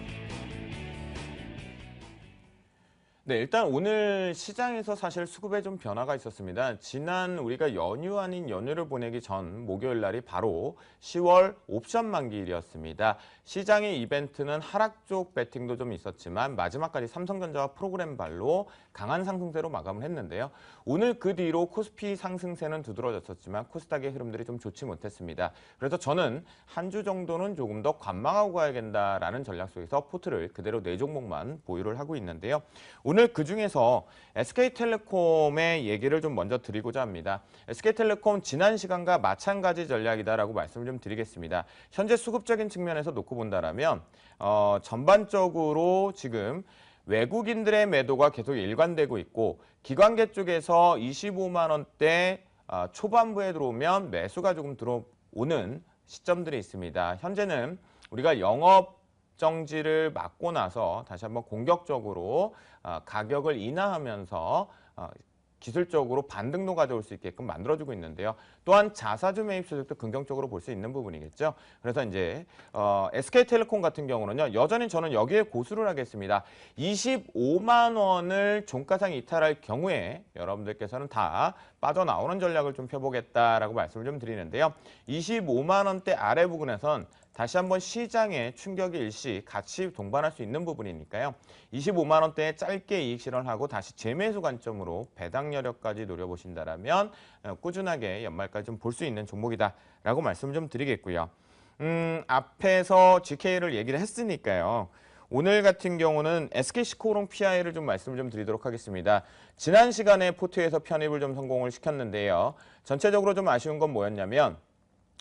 네, 일단 오늘 시장에서 사실 수급에 좀 변화가 있었습니다. 지난 우리가 연휴 아닌 연휴를 보내기 전 목요일 날이 바로 10월 옵션 만기일이었습니다. 시장의 이벤트는 하락 쪽 배팅도 좀 있었지만 마지막까지 삼성전자와 프로그램발로 강한 상승세로 마감을 했는데요. 오늘 그 뒤로 코스피 상승세는 두드러졌었지만 코스닥의 흐름들이 좀 좋지 못했습니다. 그래서 저는 한 주 정도는 조금 더 관망하고 가야 된다라는 전략 속에서 포트를 그대로 4종목만 보유를 하고 있는데요. 오늘 그중에서 SK텔레콤의 얘기를 좀 먼저 드리고자 합니다. SK텔레콤 지난 시간과 마찬가지 전략이다라고 말씀을 좀 드리겠습니다. 현재 수급적인 측면에서 놓고 본다라면 전반적으로 지금 외국인들의 매도가 계속 일관되고 있고 기관계 쪽에서 25만 원대 초반부에 들어오면 매수가 조금 들어오는 시점들이 있습니다. 현재는 우리가 영업 정지를 막고 나서 다시 한번 공격적으로 가격을 인하하면서 기술적으로 반등도 가져올 수 있게끔 만들어주고 있는데요. 또한 자사주 매입 수익도 긍정적으로 볼 수 있는 부분이겠죠. 그래서 이제 SK텔레콤 같은 경우는요. 여전히 저는 여기에 고수를 하겠습니다. 25만 원을 종가상 이탈할 경우에 여러분들께서는 다 빠져나오는 전략을 좀 펴보겠다라고 말씀을 좀 드리는데요. 25만 원대 아래 부근에선 다시 한번 시장에 충격이 일시 같이 동반할 수 있는 부분이니까요. 25만 원대에 짧게 이익 실현하고 다시 재매수 관점으로 배당 여력까지 노려보신다라면 꾸준하게 연말까지 좀 볼 수 있는 종목이다라고 말씀 좀 드리겠고요. 앞에서 GK를 얘기를 했으니까요. 오늘 같은 경우는 SK시코롱 PI를 좀 말씀을 좀 드리도록 하겠습니다. 지난 시간에 포트에서 편입을 좀 성공을 시켰는데요. 전체적으로 좀 아쉬운 건 뭐였냐면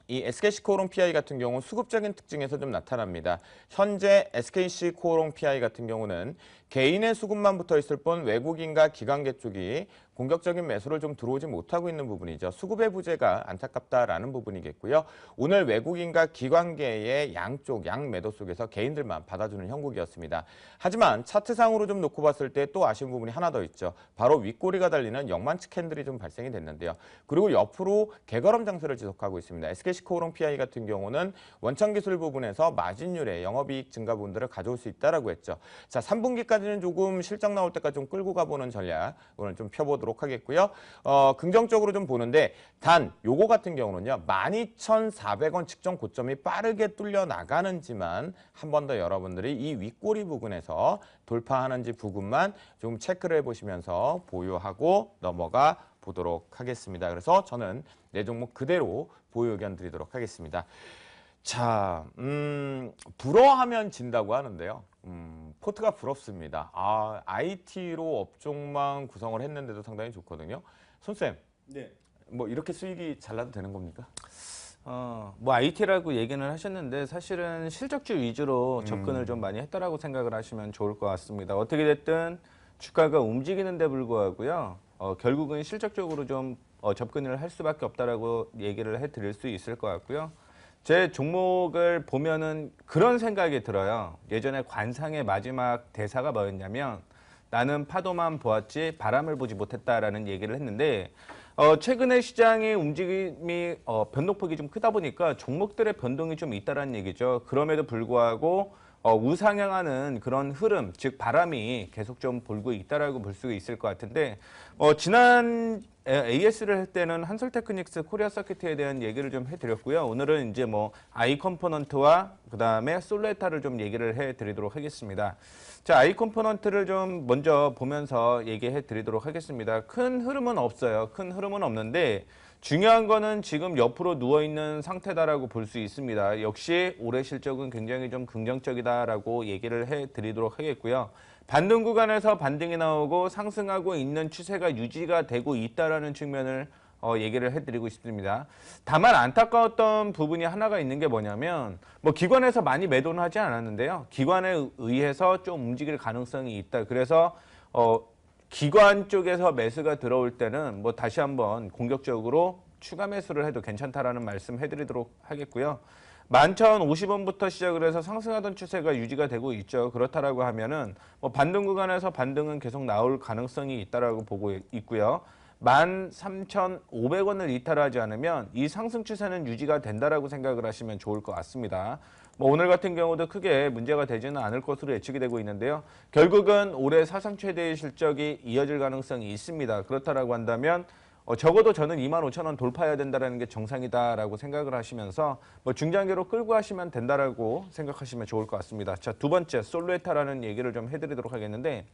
이 SKC코오롱 PI 같은 경우 수급적인 특징에서 좀 나타납니다. 현재 SKC코오롱 PI 같은 경우는 개인의 수급만 붙어 있을 뿐 외국인과 기관계 쪽이 공격적인 매수를 좀 들어오지 못하고 있는 부분이죠. 수급의 부재가 안타깝다라는 부분이겠고요. 오늘 외국인과 기관계의 양쪽 양매도 속에서 개인들만 받아주는 형국이었습니다. 하지만 차트상으로 좀 놓고 봤을 때 또 아쉬운 부분이 하나 더 있죠. 바로 윗꼬리가 달리는 역만치 캔들이 좀 발생이 됐는데요. 그리고 옆으로 개걸음 장세를 지속하고 있습니다. SKC코오롱 PI 같은 경우는 원천 기술 부분에서 마진율의 영업이익 증가 부분들을 가져올 수 있다라고 했죠. 자, 3분기까지는 조금 실적 나올 때까지 좀 끌고 가보는 전략 오늘 좀 펴보도록 하겠고요. 긍정적으로 좀 보는데 단 요거 같은 경우는요. 12,400원 직전 고점이 빠르게 뚫려 나가는지만 한 번 더 여러분들이 이 윗꼬리 부분에서 돌파하는지 부분만 좀 체크를 해보시면서 보유하고 넘어가 보도록 하겠습니다. 그래서 저는 네 종목 그대로 보유 의견 드리도록 하겠습니다. 자, 불어하면 진다고 하는데요. 포트가 부럽습니다. IT로 업종만 구성을 했는데도 상당히 좋거든요. 손쌤, 네. 뭐 이렇게 수익이 잘 나도 되는 겁니까? 뭐 IT라고 얘기는 하셨는데 사실은 실적주 위주로 접근을 좀 많이 했다라고 생각을 하시면 좋을 것 같습니다. 어떻게 됐든 주가가 움직이는데 불구하고요. 결국은 실적적으로 좀 접근을 할 수밖에 없다라고 얘기를 해드릴 수 있을 것 같고요. 제 종목을 보면은 그런 생각이 들어요. 예전에 관상의 마지막 대사가 뭐였냐면 나는 파도만 보았지 바람을 보지 못했다라는 얘기를 했는데 최근에 시장의 움직임이 변동폭이 좀 크다 보니까 종목들의 변동이 좀 있다라는 얘기죠. 그럼에도 불구하고 우상향하는 그런 흐름, 즉 바람이 계속 좀 불고 있다라고 볼 수 있을 것 같은데 지난 AS를 할 때는 한솔테크닉스 코리아 서킷에 대한 얘기를 좀 해드렸고요. 오늘은 이제 뭐 아이 컴포넌트와 그 다음에 솔레타를 좀 얘기를 해드리도록 하겠습니다. 자, 아이 컴포넌트를 좀 먼저 보면서 얘기해 드리도록 하겠습니다. 큰 흐름은 없어요. 큰 흐름은 없는데 중요한 거는 지금 옆으로 누워있는 상태다라고 볼 수 있습니다. 역시 올해 실적은 굉장히 좀 긍정적이다라고 얘기를 해드리도록 하겠고요. 반등 구간에서 반등이 나오고 상승하고 있는 추세가 유지가 되고 있다라는 측면을 얘기를 해드리고 싶습니다. 다만 안타까웠던 부분이 하나가 있는 게 뭐냐면 뭐 기관에서 많이 매도는 하지 않았는데요. 기관에 의해서 좀 움직일 가능성이 있다. 그래서 기관 쪽에서 매수가 들어올 때는 뭐 다시 한번 공격적으로 추가 매수를 해도 괜찮다라는 말씀 해드리도록 하겠고요. 11,050원부터 시작을 해서 상승하던 추세가 유지가 되고 있죠. 그렇다라고 하면은 뭐 반등 구간에서 반등은 계속 나올 가능성이 있다라고 보고 있고요. 13,500원을 이탈하지 않으면 이 상승 추세는 유지가 된다라고 생각을 하시면 좋을 것 같습니다. 뭐 오늘 같은 경우도 크게 문제가 되지는 않을 것으로 예측이 되고 있는데요. 결국은 올해 사상 최대의 실적이 이어질 가능성이 있습니다. 그렇다라고 한다면 적어도 저는 25,000원 돌파해야 된다는 게 정상이다라고 생각을 하시면서 뭐 중장기로 끌고 하시면 된다라고 생각하시면 좋을 것 같습니다. 자, 두 번째 솔레타라는 얘기를 좀 해드리도록 하겠는데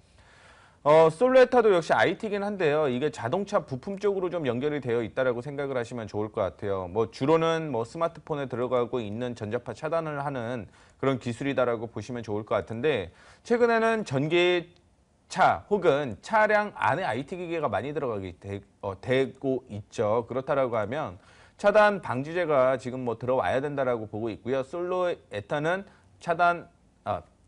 솔레타도 역시 IT긴 한데요. 이게 자동차 부품 쪽으로 좀 연결이 되어 있다라고 생각을 하시면 좋을 것 같아요. 뭐 주로는 뭐 스마트폰에 들어가고 있는 전자파 차단을 하는 그런 기술이다라고 보시면 좋을 것 같은데 최근에는 전기차 혹은 차량 안에 IT 기계가 많이 들어가게 되고 있죠. 그렇다라고 하면 차단 방지제가 지금 뭐 들어와야 된다라고 보고 있고요. 솔레타는 차단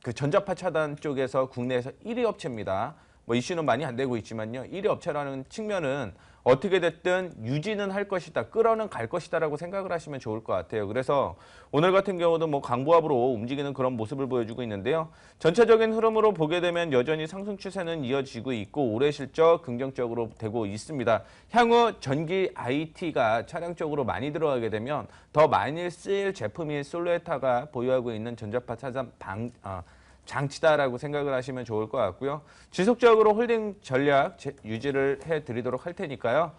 그 전자파 차단 쪽에서 국내에서 1위 업체입니다. 뭐 이슈는 많이 안 되고 있지만요. 1위 업체라는 측면은 어떻게 됐든 유지는 할 것이다. 끌어는 갈 것이다라고 생각을 하시면 좋을 것 같아요. 그래서 오늘 같은 경우도 뭐 강보합으로 움직이는 그런 모습을 보여주고 있는데요. 전체적인 흐름으로 보게 되면 여전히 상승 추세는 이어지고 있고 올해 실적 긍정적으로 되고 있습니다. 향후 전기 IT가 차량 쪽으로 많이 들어가게 되면 더 많이 쓰일 제품인 솔레타가 보유하고 있는 전자파 차단 장치다라고 생각을 하시면 좋을 것 같고요. 지속적으로 홀딩 전략 유지를 해드리도록 할 테니까요.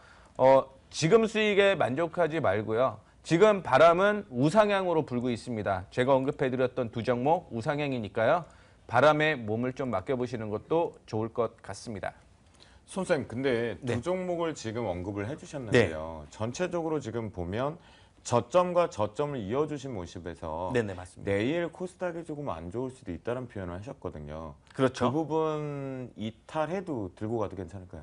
지금 수익에 만족하지 말고요. 지금 바람은 우상향으로 불고 있습니다. 제가 언급해드렸던 두 종목 우상향이니까요. 바람에 몸을 좀 맡겨보시는 것도 좋을 것 같습니다. 손쌤, 근데 네. 두 종목을 지금 언급을 해주셨는데요. 전체적으로 지금 보면 저점과 저점을 이어주신 모습에서 네네, 맞습니다. 내일 코스닥이 조금 안 좋을 수도 있다는 표현을 하셨거든요. 그렇죠. 그 부분 이탈해도 들고 가도 괜찮을까요?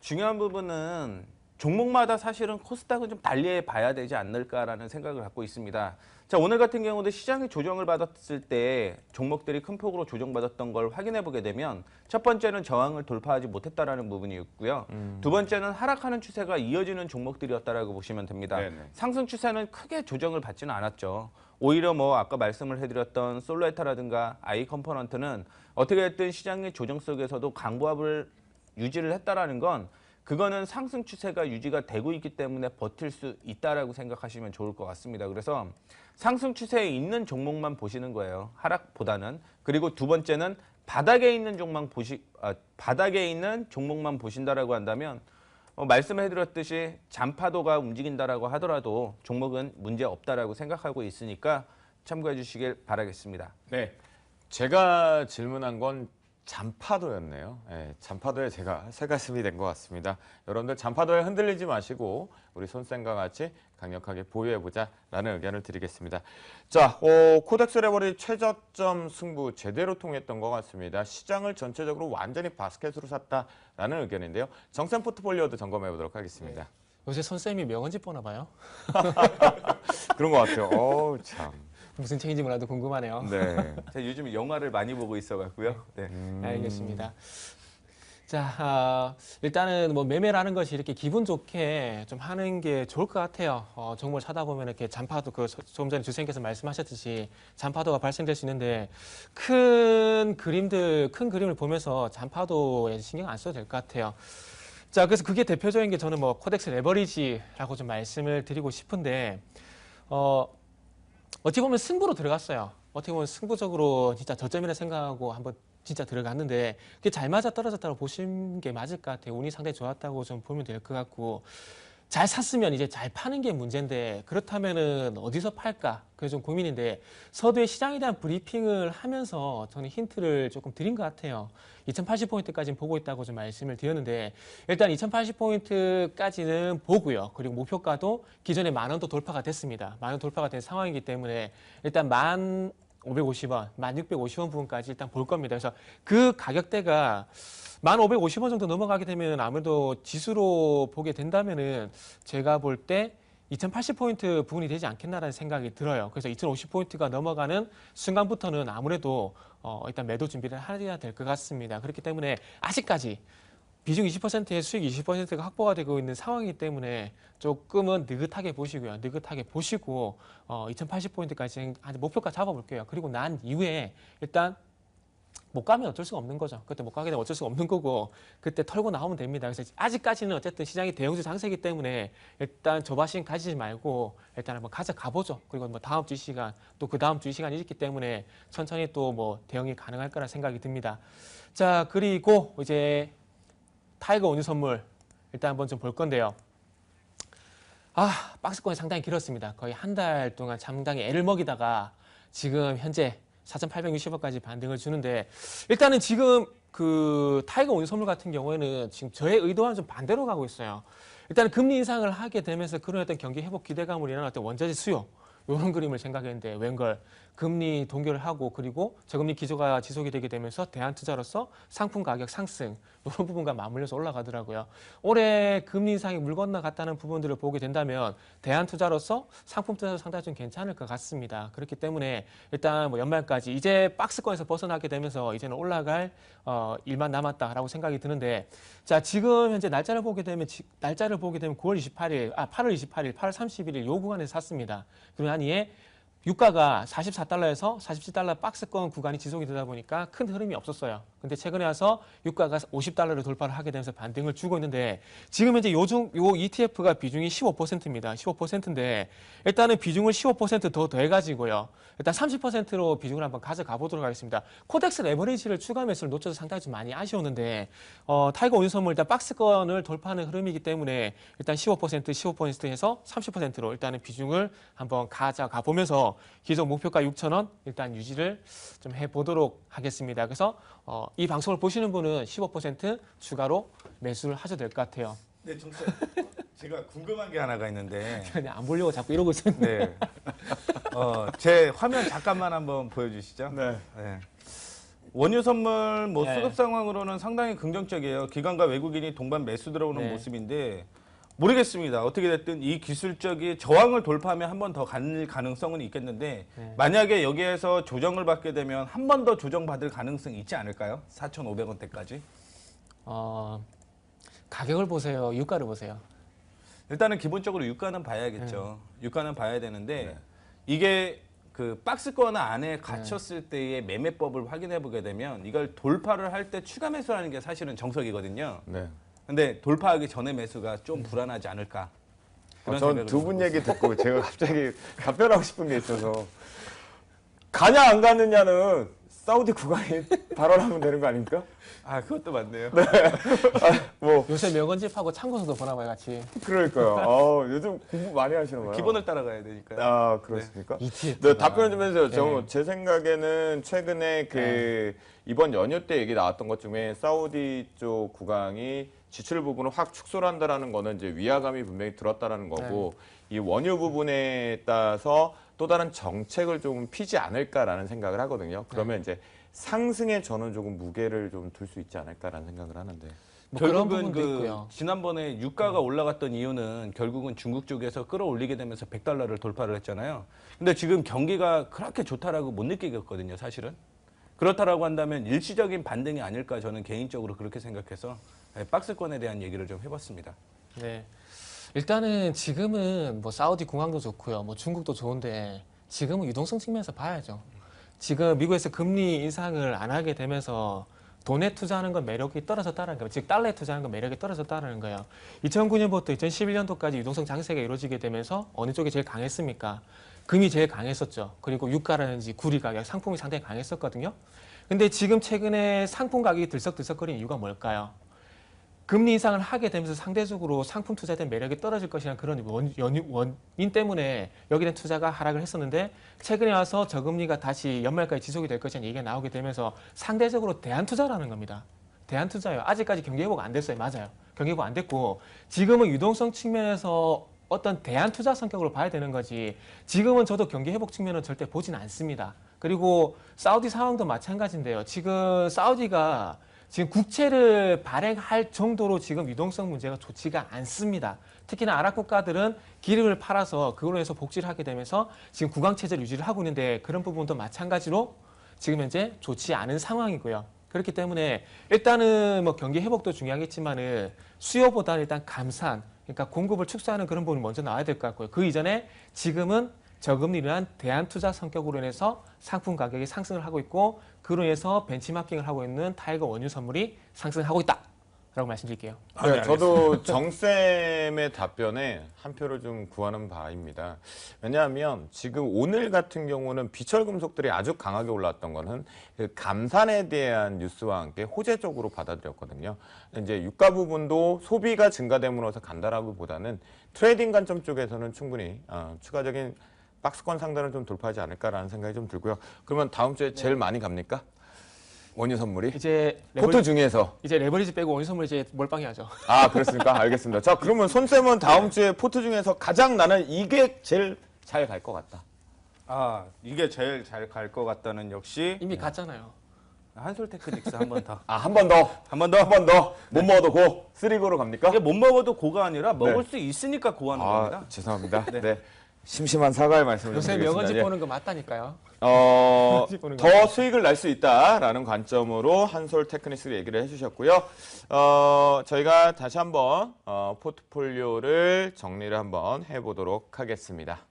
중요한 부분은 종목마다 사실은 코스닥은 좀 달리 봐야 되지 않을까라는 생각을 갖고 있습니다. 자, 오늘 같은 경우도 시장이 조정을 받았을 때 종목들이 큰 폭으로 조정받았던 걸 확인해 보게 되면 첫 번째는 저항을 돌파하지 못했다라는 부분이었고요. 두 번째는 하락하는 추세가 이어지는 종목들이었다라고 보시면 됩니다. 네네. 상승 추세는 크게 조정을 받지는 않았죠. 오히려 뭐 아까 말씀을 해드렸던 솔로에타라든가 아이 컴포넌트는 어떻게 됐든 시장의 조정 속에서도 강보합을 유지를 했다라는 건 그거는 상승 추세가 유지가 되고 있기 때문에 버틸 수 있다라고 생각하시면 좋을 것 같습니다. 그래서 상승 추세에 있는 종목만 보시는 거예요. 하락보다는. 그리고 두 번째는 바닥에 있는 종목만 보신다라고 한다면 말씀해드렸듯이 잔파도가 움직인다라고 하더라도 종목은 문제 없다라고 생각하고 있으니까 참고해 주시길 바라겠습니다. 네, 제가 질문한 건 잔파도였네요. 네, 잔파도에 제가 새가슴이 된 것 같습니다. 여러분들 잔파도에 흔들리지 마시고 우리 손쌤과 같이 강력하게 보유해보자라는 의견을 드리겠습니다. 자, 코덱스 레버리지 최저점 승부 제대로 통했던 것 같습니다. 시장을 전체적으로 완전히 바스켓으로 샀다라는 의견인데요. 정쌤 포트폴리오도 점검해보도록 하겠습니다. 요새 손쌤이 명언집 보나 봐요. 그런 것 같아요. 어우, 참. 무슨 책인지 몰라도 궁금하네요. 네. 제가 요즘 영화를 많이 보고 있어갖고요. 네. 알겠습니다. 자, 일단은 뭐 매매라는 것이 이렇게 기분 좋게 좀 하는 게 좋을 것 같아요. 종목을 사다 보면 이렇게 잔파도 조금 전에 주생께서 말씀하셨듯이 잔파도가 발생될 수 있는데 큰 그림을 보면서 잔파도에 신경 안 써도 될 것 같아요. 자, 그래서 그게 대표적인 게 저는 뭐 코덱스 레버리지라고 좀 말씀을 드리고 싶은데 어떻게 보면 승부로 들어갔어요. 어떻게 보면 승부적으로 진짜 저점이라 생각하고 한번 진짜 들어갔는데 그게 잘 맞아 떨어졌다고 보시는 게 맞을 것 같아요. 운이 상당히 좋았다고 좀 보면 될 것 같고 잘 샀으면 이제 잘 파는 게 문제인데 그렇다면은 어디서 팔까? 그게 좀 고민인데 서두에 시장에 대한 브리핑을 하면서 저는 힌트를 조금 드린 것 같아요. 2080포인트까지는 보고 있다고 좀 말씀을 드렸는데 일단 2080포인트까지는 보고요. 그리고 목표가도 기존에 10,000원도 돌파가 됐습니다. 10,000원 돌파가 된 상황이기 때문에 일단 1,550원, 1,650원 부분까지 일단 볼 겁니다. 그래서 그 가격대가 1,550원 정도 넘어가게 되면 아무래도 지수로 보게 된다면은 제가 볼 때 2080포인트 부분이 되지 않겠나라는 생각이 들어요. 그래서 2050포인트가 넘어가는 순간부터는 아무래도 일단 매도 준비를 해야 될 것 같습니다. 그렇기 때문에 아직까지 비중 20%의 수익 20%가 확보가 되고 있는 상황이기 때문에 조금은 느긋하게 보시고요. 느긋하게 보시고 2080포인트까지 목표가 잡아볼게요. 그리고 난 이후에 일단 못 가면 어쩔 수가 없는 거죠. 그때 못 가게 되면 어쩔 수가 없는 거고 그때 털고 나오면 됩니다. 그래서 아직까지는 어쨌든 시장이 대형주 장세이기 때문에 일단 조바심 가지지 말고 일단 한번 가져가 보죠. 그리고 뭐 다음 주 이 시간 또 그 다음 주 이 시간이 있기 때문에 천천히 또 뭐 대응이 가능할 거라 생각이 듭니다. 자, 그리고 이제 타이거 운유 선물 일단 한번 좀 볼 건데요. 박스권이 상당히 길었습니다. 거의 한 달 동안 상당히 애를 먹이다가 지금 현재 4,860원까지 반등을 주는데 일단은 지금 그 타이거 운유 선물 같은 경우에는 지금 저의 의도와는 좀 반대로 가고 있어요. 일단은 금리 인상을 하게 되면서 그런 어떤 경기 회복 기대감으로 인한 어떤 원자재 수요 이런 그림을 생각했는데 웬걸 금리 동결을 하고 그리고 저금리 기조가 지속이 되게 되면서 대한투자로서 상품 가격 상승 이런 부분과 맞물려서 올라가더라고요. 올해 금리 인상이 물 건너갔다는 부분들을 보게 된다면 대한투자로서 상품 투자도 상당히 좀 괜찮을 것 같습니다. 그렇기 때문에 일단 뭐 연말까지 이제 박스권에서 벗어나게 되면서 이제는 올라갈 일만 남았다라고 생각이 드는데 자, 지금 현재 날짜를 보게 되면 8월 28일, 8월 31일 요 구간에서 샀습니다. 그리고 난 이에 유가가 44달러에서 47달러 박스권 구간이 지속이 되다 보니까 큰 흐름이 없었어요. 근데 최근에 와서 유가가 50달러를 돌파를 하게 되면서 반등을 주고 있는데 지금 현재 요 ETF가 비중이 15%입니다. 15%인데 일단은 비중을 15% 더 더해가지고요. 일단 30%로 비중을 한번 가져가 보도록 하겠습니다. 코덱스 레버리지를 추가 매수를 놓쳐서 상당히 좀 많이 아쉬웠는데 타이거 운유 선물 일단 박스권을 돌파하는 흐름이기 때문에 일단 15%해서 30%로 일단은 비중을 한번 가져가 보면서 기존 목표가 6,000원 일단 유지를 좀 해보도록 하겠습니다. 그래서 이 방송을 보시는 분은 15% 추가로 매수를 하셔도 될 것 같아요. 네, 정말 제가 궁금한 게 하나가 있는데 그냥 안 보려고 자꾸 이러고 있었는데. 네. 제 화면 잠깐만 한번 보여주시죠. 네. 네. 원유 선물 뭐 네. 수급 상황으로는 상당히 긍정적이에요. 기관과 외국인이 동반 매수 들어오는 네. 모습인데 모르겠습니다. 어떻게 됐든 이 기술적인 저항을 돌파하면 한 번 더 갈 가능성은 있겠는데 만약에 여기에서 조정을 받게 되면 한 번 더 조정받을 가능성이 있지 않을까요? 4,500원대까지. 가격을 보세요. 유가를 보세요. 일단은 기본적으로 유가는 봐야겠죠. 유가는 봐야 되는데 이게 그 박스권 안에 갇혔을 때의 매매법을 확인해 보게 되면 이걸 돌파를 할 때 추가 매수하는 게 사실은 정석이거든요. 네. 근데 돌파하기 전에 매수가 좀 불안하지 않을까. 그런 전 두 생각을 분 얘기 듣고 제가 갑자기 답변하고 싶은 게 있어서 가냐 안 가느냐는 사우디 국왕이 발언하면 되는 거 아닙니까? 아, 그것도 맞네요. 뭐 요새 명언집하고 참고서도 보나 봐요, 같이. 그러니까요. 요즘 공부 많이 하시나 봐요. 기본을 따라가야 되니까요. 아, 그렇습니까? ETF 네, 가. 답변을 좀 해주세요. 네. 제 생각에는 최근에 이번 연휴 때 얘기 나왔던 것 중에 사우디 쪽 국왕이 지출 부분을 확 축소를 한다라는 거는 이제 위화감이 분명히 들었다라는 거고 이 원유 부분에 따라서 또 다른 정책을 좀 피지 않을까라는 생각을 하거든요. 그러면 이제 상승에 저는 조금 무게를 좀 둘 수 있지 않을까라는 생각을 하는데. 뭐 그런 결국은 부분도 있고요. 지난번에 유가가 올라갔던 이유는 결국은 중국 쪽에서 끌어올리게 되면서 100달러를 돌파를 했잖아요. 근데 지금 경기가 그렇게 좋다라고 못 느끼겠거든요, 사실은. 그렇다라고 한다면 일시적인 반등이 아닐까 저는 개인적으로 그렇게 생각해서 박스권에 대한 얘기를 좀 해봤습니다. 네. 일단은 지금은 뭐 사우디 공항도 좋고요. 뭐 중국도 좋은데 지금은 유동성 측면에서 봐야죠. 지금 미국에서 금리 인상을 안 하게 되면서 돈에 투자하는 건 매력이 떨어졌다는 거예요. 즉 달러에 투자하는 건 매력이 떨어졌다는 거예요. 2009년부터 2011년도까지 유동성 장세가 이루어지게 되면서 어느 쪽이 제일 강했습니까? 금이 제일 강했었죠. 그리고 유가라든지 구리 가격, 상품이 상당히 강했었거든요. 근데 지금 최근에 상품 가격이 들썩들썩거리는 이유가 뭘까요? 금리 인상을 하게 되면서 상대적으로 상품 투자에 대한 매력이 떨어질 것이라는 그런 원인 때문에 여기에 대한 투자가 하락을 했었는데 최근에 와서 저금리가 다시 연말까지 지속이 될 것이라는 얘기가 나오게 되면서 상대적으로 대안투자라는 겁니다. 대안투자예요. 아직까지 경기 회복 안 됐어요. 맞아요. 경기 회복 안 됐고 지금은 유동성 측면에서 어떤 대안투자 성격으로 봐야 되는 거지 지금은 저도 경기 회복 측면은 절대 보진 않습니다. 그리고 사우디 상황도 마찬가지인데요. 지금 사우디가 지금 국채를 발행할 정도로 지금 유동성 문제가 좋지가 않습니다. 특히나 아랍 국가들은 기름을 팔아서 그걸로 해서 복지를 하게 되면서 지금 국왕 체제를 유지를 하고 있는데 그런 부분도 마찬가지로 지금 현재 좋지 않은 상황이고요. 그렇기 때문에 일단은 뭐 경기 회복도 중요하겠지만은 수요보다는 일단 감산, 그러니까 공급을 축소하는 그런 부분이 먼저 나와야 될 것 같고요. 그 이전에 지금은 저금리를 한 대안투자 성격으로 인해서 상품 가격이 상승을 하고 있고 그로 인해서 벤치마킹을 하고 있는 타이거 원유 선물이 상승하고 있다라고 말씀드릴게요. 네, 저도 정쌤의 답변에 한 표를 좀 구하는 바입니다. 왜냐하면 지금 오늘 같은 경우는 비철금속들이 아주 강하게 올랐던 거는 그 감산에 대한 뉴스와 함께 호재적으로 받아들였거든요. 이제 유가 부분도 소비가 증가됨으로써 간다라기보다는 트레이딩 관점 쪽에서는 충분히 추가적인 박스권 상단을 좀 돌파하지 않을까라는 생각이 좀 들고요. 그러면 다음 주에 제일 많이 갑니까? 원유 선물이? 이제 포트 중에서. 이제 레버리지 빼고 원유 선물 이제 몰빵해야죠. 아, 그렇습니까? 알겠습니다. 자, 그러면 손쌤은 다음 주에 포트 중에서 가장 나는 이게 제일 잘 갈 것 같다. 아, 이게 제일 잘 갈 것 같다는 역시 이미 갔잖아요. 한솔테크닉스 한 번 더. 아, 한 번 더. 한 번 더. 한 번 더. 못 먹어도 고. 3고로 갑니까? 이게 못 먹어도 고가 아니라 먹을 수 있으니까 고하는 겁니다. 아, 죄송합니다. 네. 심심한 사과의 말씀을 요새 드리겠습니다. 명언집 예. 보는 거 맞다니까요. 더 보는 거. 수익을 낼 수 있다라는 관점으로 한솔 테크닉스 얘기를 해주셨고요. 저희가 다시 한번 포트폴리오를 정리를 한번 해보도록 하겠습니다.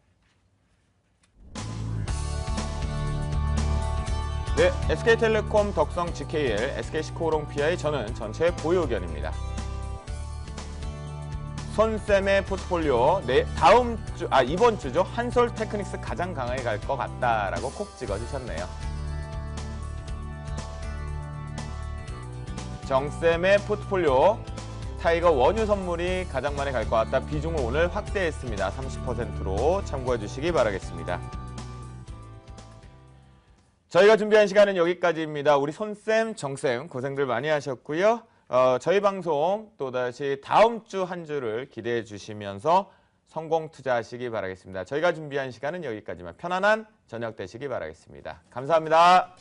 네, SK텔레콤, 덕성, GKL, SK시코롱 PI 저는 전체 보유 의견입니다. 손쌤의 포트폴리오 이번 주죠. 한솔 테크닉스 가장 강하게 갈 것 같다라고 콕 찍어주셨네요. 정쌤의 포트폴리오 타이거 원유 선물이 가장 많이 갈 것 같다. 비중을 오늘 확대했습니다. 30%로 참고해 주시기 바라겠습니다. 저희가 준비한 시간은 여기까지입니다. 우리 손쌤, 정쌤 고생들 많이 하셨고요. 저희 방송 또다시 다음 주 한 주를 기대해 주시면서 성공 투자하시기 바라겠습니다. 저희가 준비한 시간은 여기까지만 편안한 저녁 되시기 바라겠습니다. 감사합니다.